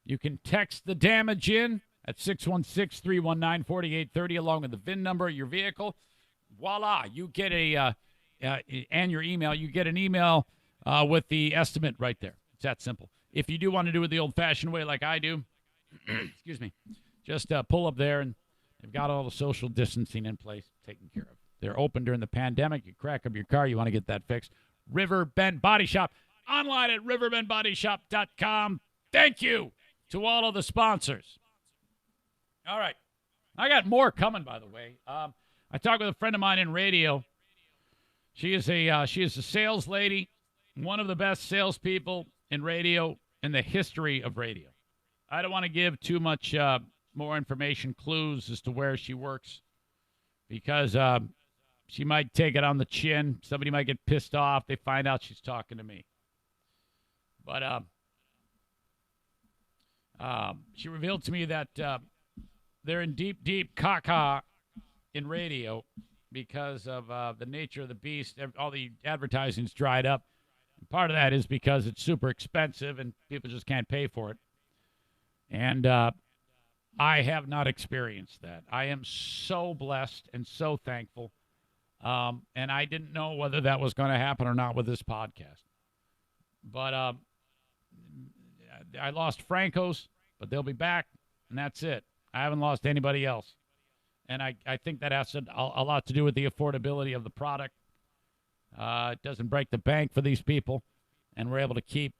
You can text the damage in at 616-319-4830 along with the VIN number of your vehicle. Voila, you get and your email. You get an email with the estimate right there. It's that simple. If you do want to do it the old-fashioned way like I do, excuse me, just pull up there, and they've got all the social distancing in place, taken care of. They're open during the pandemic. You crack up your car, you want to get that fixed. Riverbend Body Shop. Online at riverbendbodyshop.com. Thank you to all of the sponsors. All right. I got more coming, by the way. I talked with a friend of mine in radio. She is a sales lady, one of the best salespeople in radio in the history of radio. I don't want to give too much more information, clues as to where she works, because she might take it on the chin. Somebody might get pissed off. They find out she's talking to me. But she revealed to me that they're in deep, deep caca in radio because of the nature of the beast. All the advertising's dried up. And part of that is because it's super expensive and people just can't pay for it. And I have not experienced that. I am so blessed and so thankful. And I didn't know whether that was going to happen or not with this podcast. But I lost Franco's, but they'll be back, and that's it. I haven't lost anybody else. And I think that has a lot to do with the affordability of the product. It doesn't break the bank for these people, and we're able to keep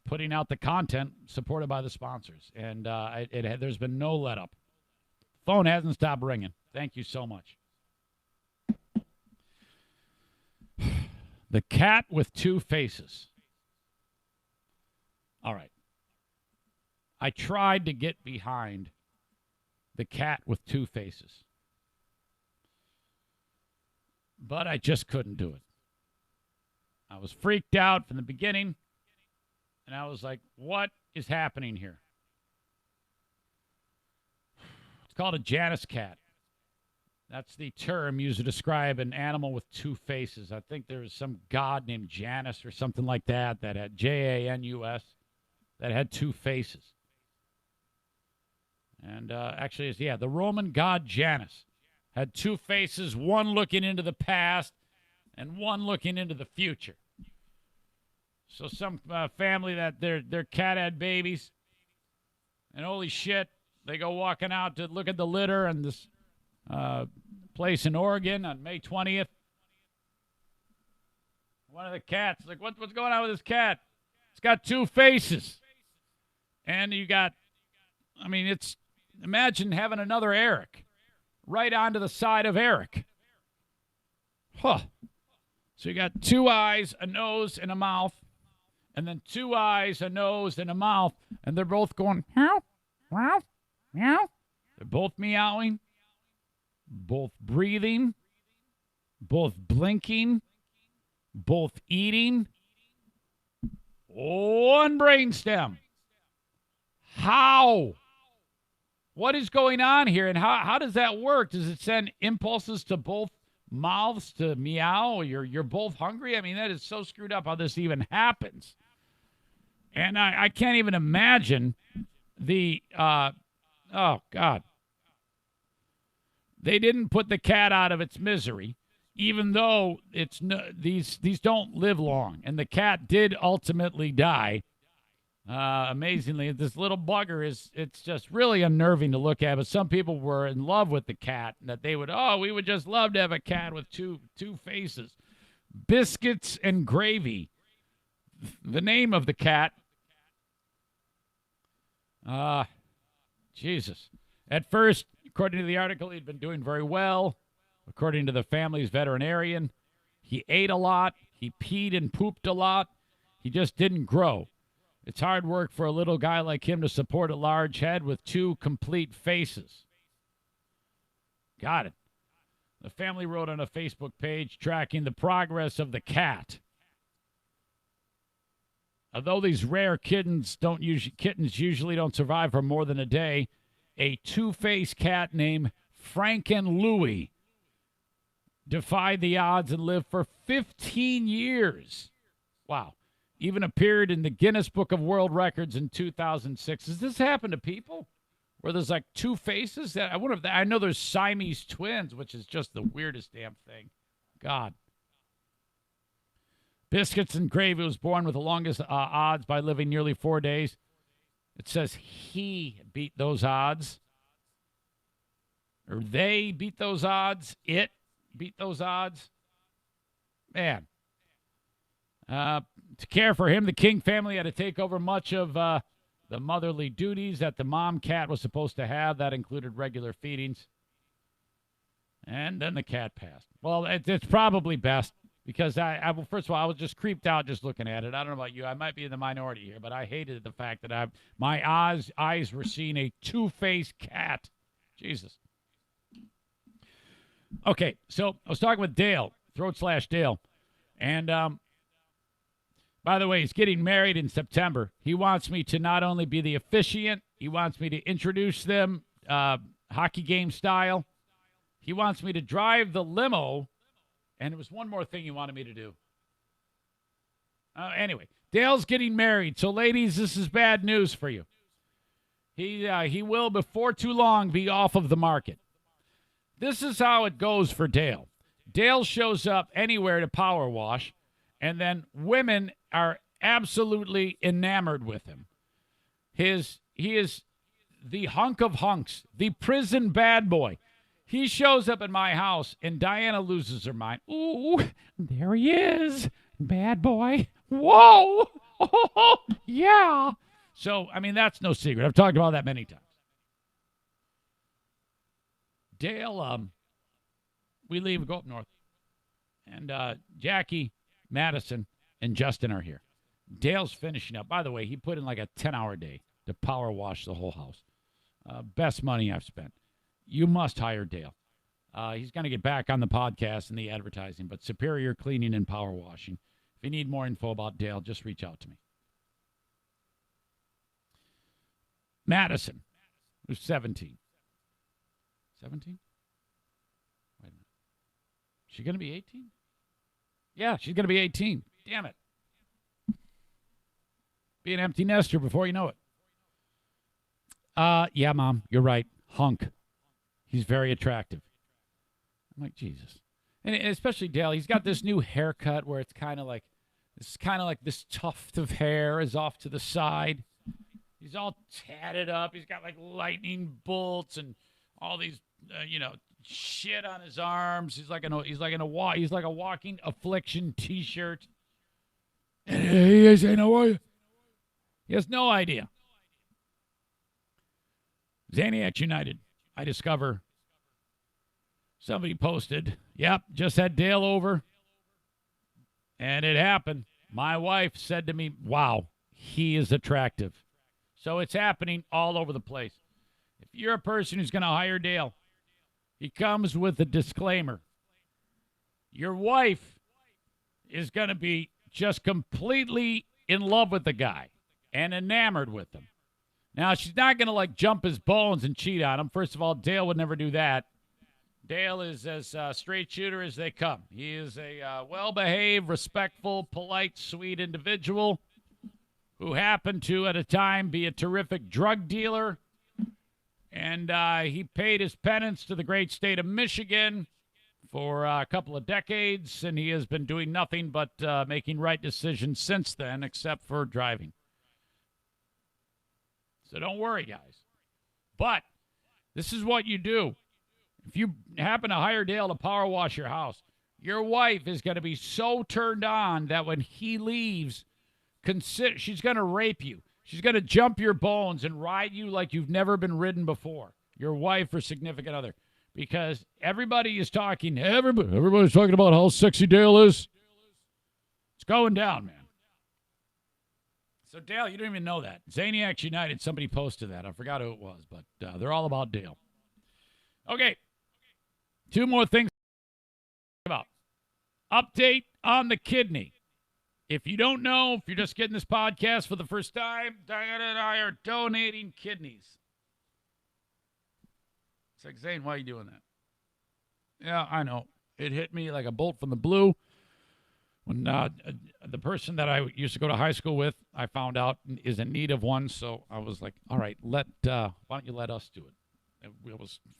putting out the content supported by the sponsors. And there's been no let-up. Phone hasn't stopped ringing. Thank you so much. The cat with two faces. All right. I tried to get behind the cat with two faces, but I just couldn't do it. I was freaked out from the beginning, and I was like, what is happening here? It's called a Janus Cat. That's the term used to describe an animal with two faces. I think there's some god named Janus or something like that had Janus, that had two faces. And actually, the Roman god Janus had two faces, one looking into the past and one looking into the future. So some family that their cat had babies, and holy shit, they go walking out to look at the litter and this place in Oregon on May 20th. One of the cats, like, what's going on with this cat? It's got two faces. And you got, imagine having another Eric right onto the side of Eric. Huh. So you got two eyes, a nose, and a mouth, and then two eyes, a nose, and a mouth, and they're both going, meow, meow, meow. They're both meowing, both breathing, both blinking, both eating. One brainstem. How? What is going on here, and how does that work? Does it send impulses to both mouths to meow? You're both hungry? That is so screwed up how this even happens. And I can't even imagine the, oh, God. They didn't put the cat out of its misery, even though these don't live long. And the cat did ultimately die. Amazingly, this little bugger it's just really unnerving to look at. But some people were in love with the cat, that we would just love to have a cat with two faces. Biscuits and Gravy, the name of the cat, Jesus. At first, according to the article, he'd been doing very well. According to the family's veterinarian, he ate a lot. He peed and pooped a lot. He just didn't grow. It's hard work for a little guy like him to support a large head with 2 complete faces. Got it. The family wrote on a Facebook page tracking the progress of the cat. Although these rare kittens usually don't survive for more than a day, a 2-faced cat named Frankenlouis defied the odds and lived for 15 years. Wow. Even appeared in the Guinness Book of World Records in 2006. Does this happen to people? Where there's like 2 faces? I wonder if I know there's Siamese twins, which is just the weirdest damn thing. God. Biscuits and Gravy was born with the longest odds by living nearly 4 days. It says he beat those odds. Or they beat those odds. It beat those odds. Man. To care for him, the King family had to take over much of the motherly duties that the mom cat was supposed to have. That included regular feedings. And then the cat passed. Well, it's probably best because well, first of all, I was just creeped out just looking at it. I don't know about you. I might be in the minority here, but I hated the fact that my eyes were seeing a 2-faced cat. Jesus. Okay, so I was talking with Dale, /Dale, and by the way, he's getting married in September. He wants me to not only be the officiant, he wants me to introduce them hockey game style. He wants me to drive the limo, and there was one more thing he wanted me to do. Anyway, Dale's getting married, so ladies, this is bad news for you. He will, before too long, be off of the market. This is how it goes for Dale. Dale shows up anywhere to power wash, and then women are absolutely enamored with him. He is the hunk of hunks, the prison bad boy. He shows up at my house, and Diana loses her mind. Ooh, there he is, bad boy. Whoa, oh, yeah. So, I mean, that's no secret. I've talked about that many times. Dale, we leave, go up north, and Jackie, Madison, and Justin are here. Dale's finishing up. By the way, he put in like a 10-hour day to power wash the whole house. Best money I've spent. You must hire Dale. He's going to get back on the podcast and the advertising, but superior cleaning and power washing. If you need more info about Dale, just reach out to me. Madison, who's 17. 17? Wait a minute. She going to be 18? Yeah, she's going to be 18. Damn it. Be an empty nester before you know it. Yeah, Mom, you're right. Hunk. He's very attractive. I'm like, Jesus. And especially Dale, he's got this new haircut where it's kind of like this tuft of hair is off to the side. He's all tatted up. He's got like lightning bolts and all these, shit on his arms. He's like a walking affliction T-shirt. And he has no idea. Zaniacs United. I discover somebody posted, yep, just had Dale over. And it happened. My wife said to me, wow, he is attractive. So it's happening all over the place. If you're a person who's going to hire Dale, he comes with a disclaimer. Your wife is going to be just completely in love with the guy and enamored with him. Now, she's not going to, like, jump his bones and cheat on him. First of all, Dale would never do that. Dale is as straight shooter as they come. He is a well-behaved, respectful, polite, sweet individual who happened to, at a time, be a terrific drug dealer. And he paid his penance to the great state of Michigan for a couple of decades, and he has been doing nothing but making right decisions since then, except for driving. So don't worry, guys. But this is what you do. If you happen to hire Dale to power wash your house, your wife is going to be so turned on that when he leaves, she's going to rape you. She's going to jump your bones and ride you like you've never been ridden before, your wife or significant other, because everybody is talking. Everybody's talking about how sexy Dale is. It's going down, man. So, Dale, you don't even know that. Zaniacs United, somebody posted that. I forgot who it was, but they're all about Dale. Okay. 2 more things to talk about. Update on the kidney. If you don't know, if you're just getting this podcast for the first time, Diana and I are donating kidneys. It's like, Zane, why are you doing that? Yeah, I know. It hit me like a bolt from the blue. When the person that I used to go to high school with, I found out is in need of one. So I was like, all right, why don't you let us do it? I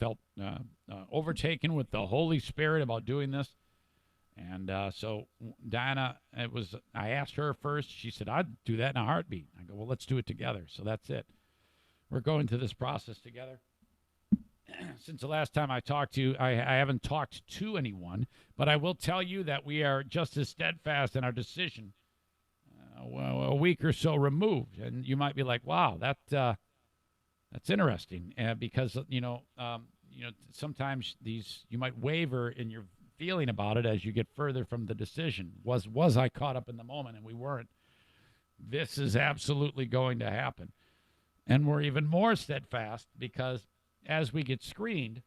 felt overtaken with the Holy Spirit about doing this. And so Diana, I asked her first. She said, I'd do that in a heartbeat. I go, well, let's do it together. So that's it. We're going through this process together. Since the last time I talked to you, I haven't talked to anyone, but I will tell you that we are just as steadfast in our decision a week or so removed. And you might be like, wow, that's interesting. Because, sometimes you might waver in your feeling about it as you get further from the decision. Was I caught up in the moment? And we weren't. This is absolutely going to happen. And we're even more steadfast because as we get screened,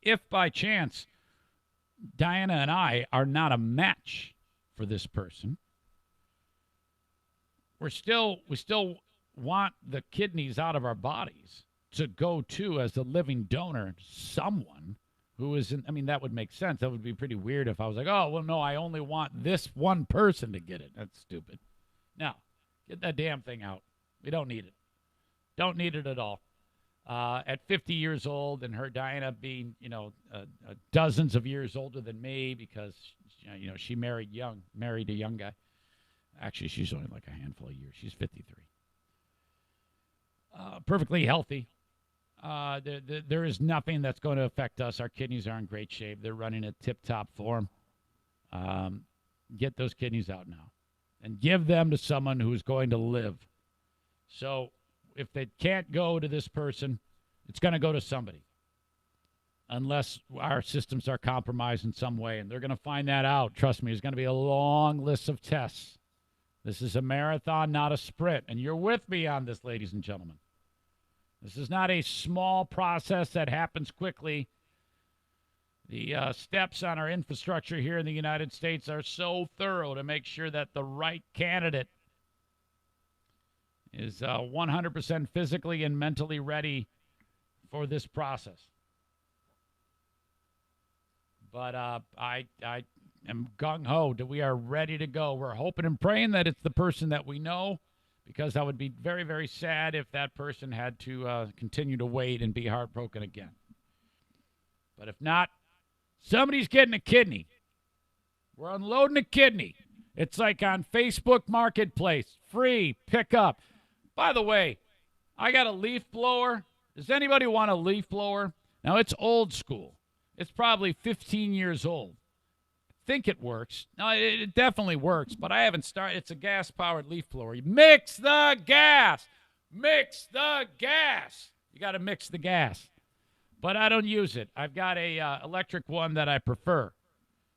if by chance Diana and I are not a match for this person, we still want the kidneys out of our bodies to go to, as a living donor, someone who isn't. I mean, that would make sense. That would be pretty weird if I was like, oh, well, no, I only want this one person to get it. That's stupid. Now, get that damn thing out. We don't need it. Don't need it at all. At 50 years old, and her Diana being, dozens of years older than me, because, she married a young guy. Actually, she's only like a handful of years. She's 53. Perfectly healthy. There is nothing that's going to affect us. Our kidneys are in great shape. They're running at tip-top form. Get those kidneys out now and give them to someone who's going to live. So if they can't go to this person, it's going to go to somebody, unless our systems are compromised in some way, and they're going to find that out. Trust me, there's going to be a long list of tests. This is a marathon, not a sprint, and you're with me on this, ladies and gentlemen. This is not a small process that happens quickly. The steps on our infrastructure here in the United States are so thorough to make sure that the right candidate is 100% physically and mentally ready for this process. But I am gung-ho that we are ready to go. We're hoping and praying that it's the person that we know, because I would be very, very sad if that person had to continue to wait and be heartbroken again. But if not, somebody's getting a kidney. We're unloading a kidney. It's like on Facebook Marketplace, free pickup. By the way, I got a leaf blower. Does anybody want a leaf blower? Now, it's old school. It's probably 15 years old. I think it works. No, it definitely works, but I haven't started. It's a gas-powered leaf blower. You mix the gas. Mix the gas. You got to mix the gas. But I don't use it. I've got a electric one that I prefer.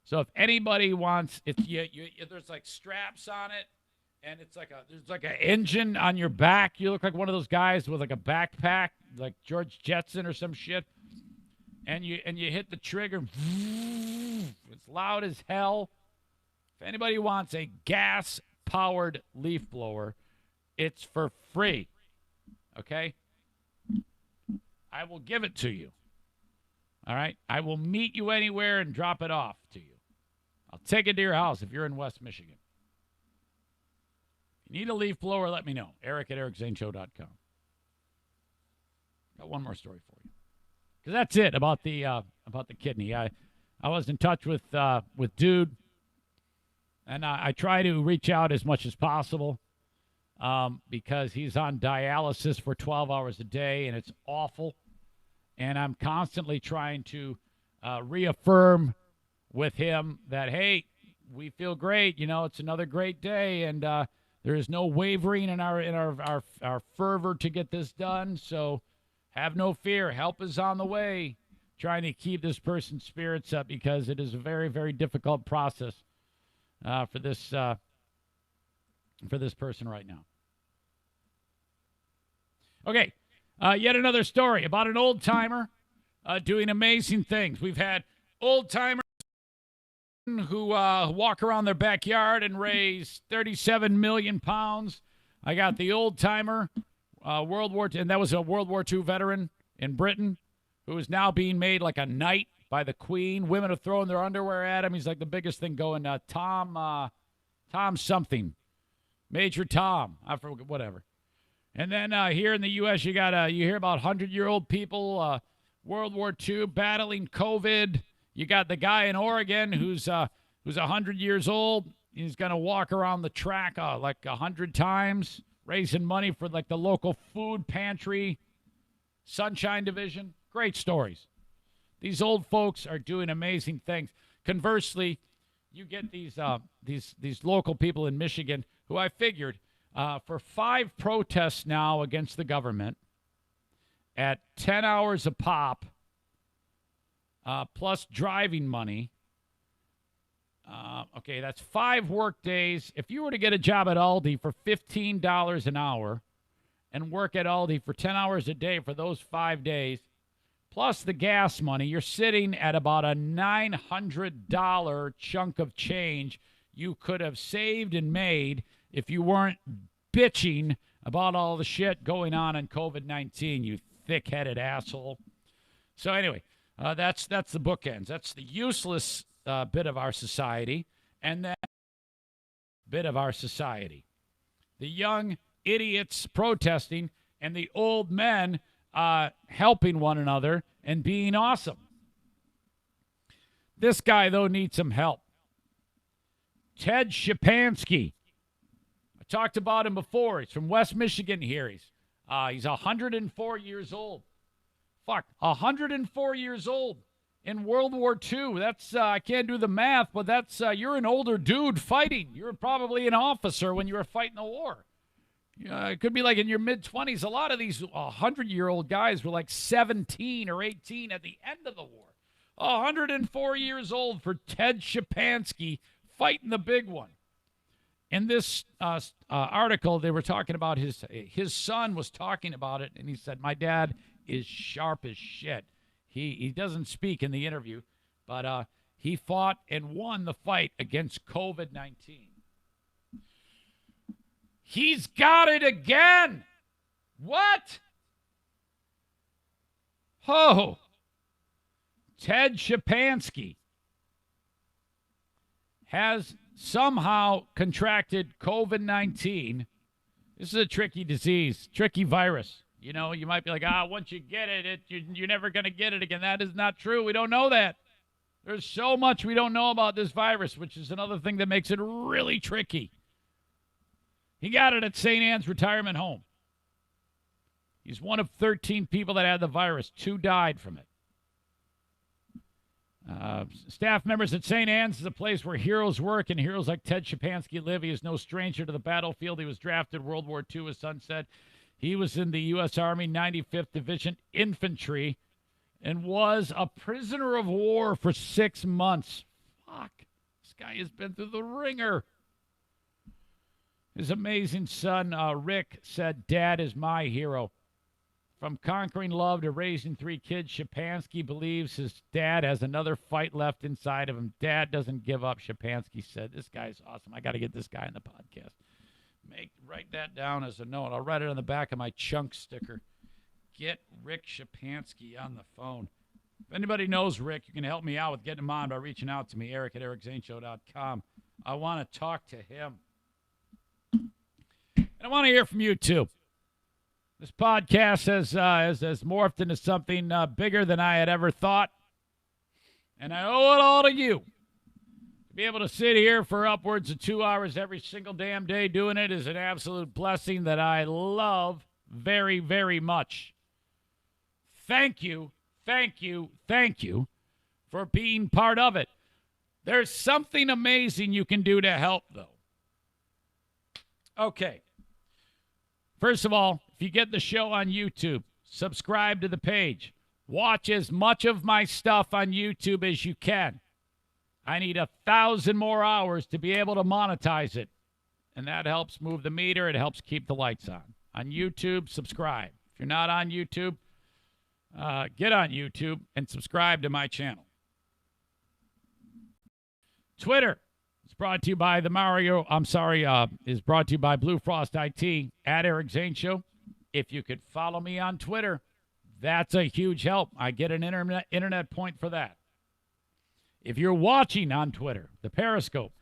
So if anybody wants, there's like straps on it. And there's like an engine on your back. You look like one of those guys with like a backpack, like George Jetson or some shit. And you hit the trigger. It's loud as hell. If anybody wants a gas-powered leaf blower, it's for free. Okay? I will give it to you. All right? I will meet you anywhere and drop it off to you. I'll take it to your house if you're in West Michigan. Need a leaf blower, let me know. Eric@ericzaneshow.com. Got one more story for you. Because that's it about the kidney. I was in touch with Dude, and I try to reach out as much as possible because he's on dialysis for 12 hours a day, and it's awful. And I'm constantly trying to reaffirm with him that, hey, we feel great. It's another great day, and There is no wavering in our fervor to get this done. So have no fear. Help is on the way. Trying to keep this person's spirits up because it is a very, very difficult process for this person right now. Okay, yet another story about an old timer doing amazing things. We've had old timers who walk around their backyard and raise 37 million pounds. I got the old timer, World War II, and that was a World War II veteran in Britain who is now being made like a knight by the Queen. Women are throwing their underwear at him. He's like the biggest thing going. Tom something, Major Tom. I forget, whatever. And then here in the U.S., you hear about 100-year-old people, World War II, battling COVID. You got the guy in Oregon who's 100 years old. He's going to walk around the track like 100 times, raising money for like the local food pantry, Sunshine Division. Great stories. These old folks are doing amazing things. Conversely, you get these local people in Michigan who I figured for 5 protests now against the government at 10 hours a pop, plus driving money. Okay, that's 5 work days. If you were to get a job at Aldi for $15 an hour and work at Aldi for 10 hours a day for those 5 days, plus the gas money, you're sitting at about a $900 chunk of change you could have saved and made if you weren't bitching about all the shit going on in COVID-19, you thick-headed asshole. So anyway, that's the bookends. That's the useless bit of our society, and then bit of our society. The young idiots protesting and the old men helping one another and being awesome. This guy, though, needs some help. Ted Shapansky. I talked about him before. He's from West Michigan here. He's 104 years old. 104 years old in World War II. That's, I can't do the math, but that's, you're an older dude fighting. You were probably an officer when you were fighting the war. It could be like in your mid-20s. A lot of these 100-year-old guys were like 17 or 18 at the end of the war. 104 years old for Ted Shapansky fighting the big one. In this article, they were talking about his son was talking about it, and he said, my dad is sharp as shit. He doesn't speak in the interview, but he fought and won the fight against COVID-19. He's got it again. What? Oh. Ted Shapansky has somehow contracted COVID-19. This is a tricky disease, tricky virus. You know, you might be like, once you get it, you're never going to get it again. That is not true. We don't know that. There's so much we don't know about this virus, which is another thing that makes it really tricky. He got it at St. Anne's retirement home. He's one of 13 people that had the virus. 2 died from it. Staff members at St. Anne's is a place where heroes work, and heroes like Ted Shapansky live. He is no stranger to the battlefield. He was drafted World War II, his son said. He was in the U.S. Army 95th Division Infantry and was a prisoner of war for 6 months. Fuck. This guy has been through the ringer. His amazing son, Rick, said, Dad is my hero. From conquering love to raising 3 kids, Shapansky believes his dad has another fight left inside of him. Dad doesn't give up, Shapansky said. This guy's awesome. I got to get this guy in the podcast. Write that down as a note. I'll write it on the back of my chunk sticker. Get Rick Shapansky on the phone. If anybody knows Rick, you can help me out with getting him on by reaching out to me, eric@ericzaneshow.com. I want to talk to him. And I want to hear from you, too. This podcast has morphed into something bigger than I had ever thought. And I owe it all to you. To be able to sit here for upwards of 2 hours every single damn day doing it is an absolute blessing that I love very, very much. Thank you, thank you, thank you for being part of it. There's something amazing you can do to help, though. Okay. First of all, if you get the show on YouTube, subscribe to the page. Watch as much of my stuff on YouTube as you can. I need 1,000 more hours to be able to monetize it. And that helps move the meter. It helps keep the lights on. On YouTube, subscribe. If you're not on YouTube, get on YouTube and subscribe to my channel. Twitter is brought to you by is brought to you by Blue Frost IT at Eric Zane Show. If you could follow me on Twitter, that's a huge help. I get an internet point for that. If you're watching on Twitter, the Periscope,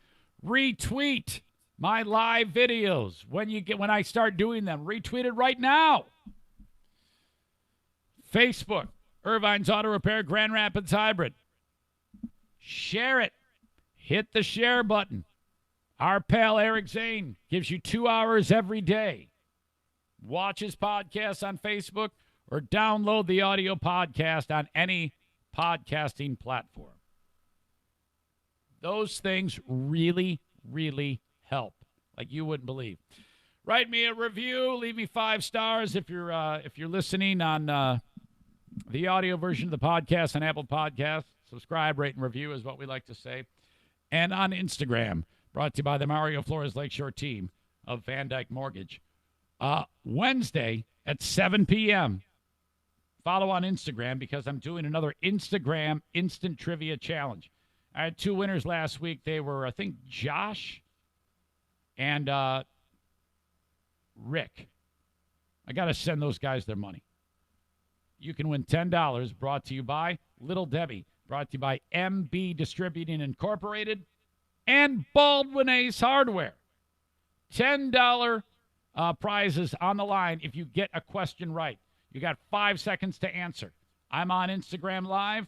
retweet my live videos when I start doing them. Retweet it right now. Facebook, Irvine's Auto Repair, Grand Rapids Hybrid. Share it. Hit the share button. Our pal Eric Zane gives you 2 hours every day. Watch his podcast on Facebook or download the audio podcast on any podcasting platform. Those things really, really help, like you wouldn't believe. Write me a review. Leave me 5 stars if you're listening on the audio version of the podcast on Apple Podcasts. Subscribe, rate, and review is what we like to say. And on Instagram, brought to you by the Mario Flores Lakeshore team of Van Dyke Mortgage. Wednesday at 7 p.m., follow on Instagram because I'm doing another Instagram Instant Trivia Challenge. I had 2 winners last week. They were, I think, Josh and Rick. I got to send those guys their money. You can win $10 brought to you by Little Debbie, brought to you by MB Distributing Incorporated and Baldwin Ace Hardware. $10 prizes on the line if you get a question right. You got 5 seconds to answer. I'm on Instagram Live.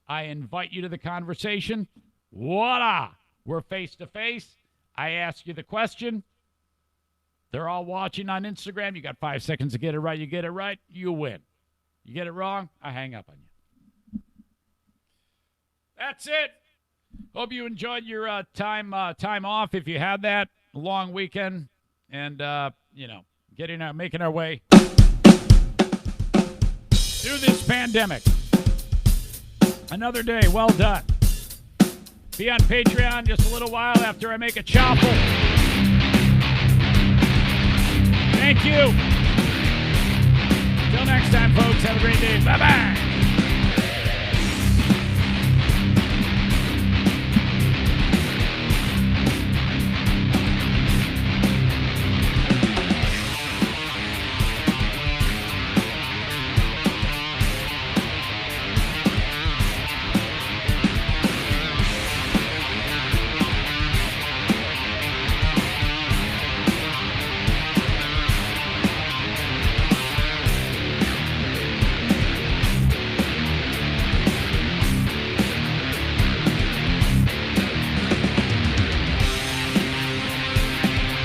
I invite you to the conversation. Voila! We're face-to-face. I ask you the question. They're all watching on Instagram. You got 5 seconds to get it right. You get it right, you win. You get it wrong, I hang up on you. That's it. Hope you enjoyed your time off if you had that. A long weekend. And, making our way through this pandemic. Another day, well done. Be on Patreon just a little while after I make a chopper. Thank you. Till next time, folks, have a great day. Bye-bye.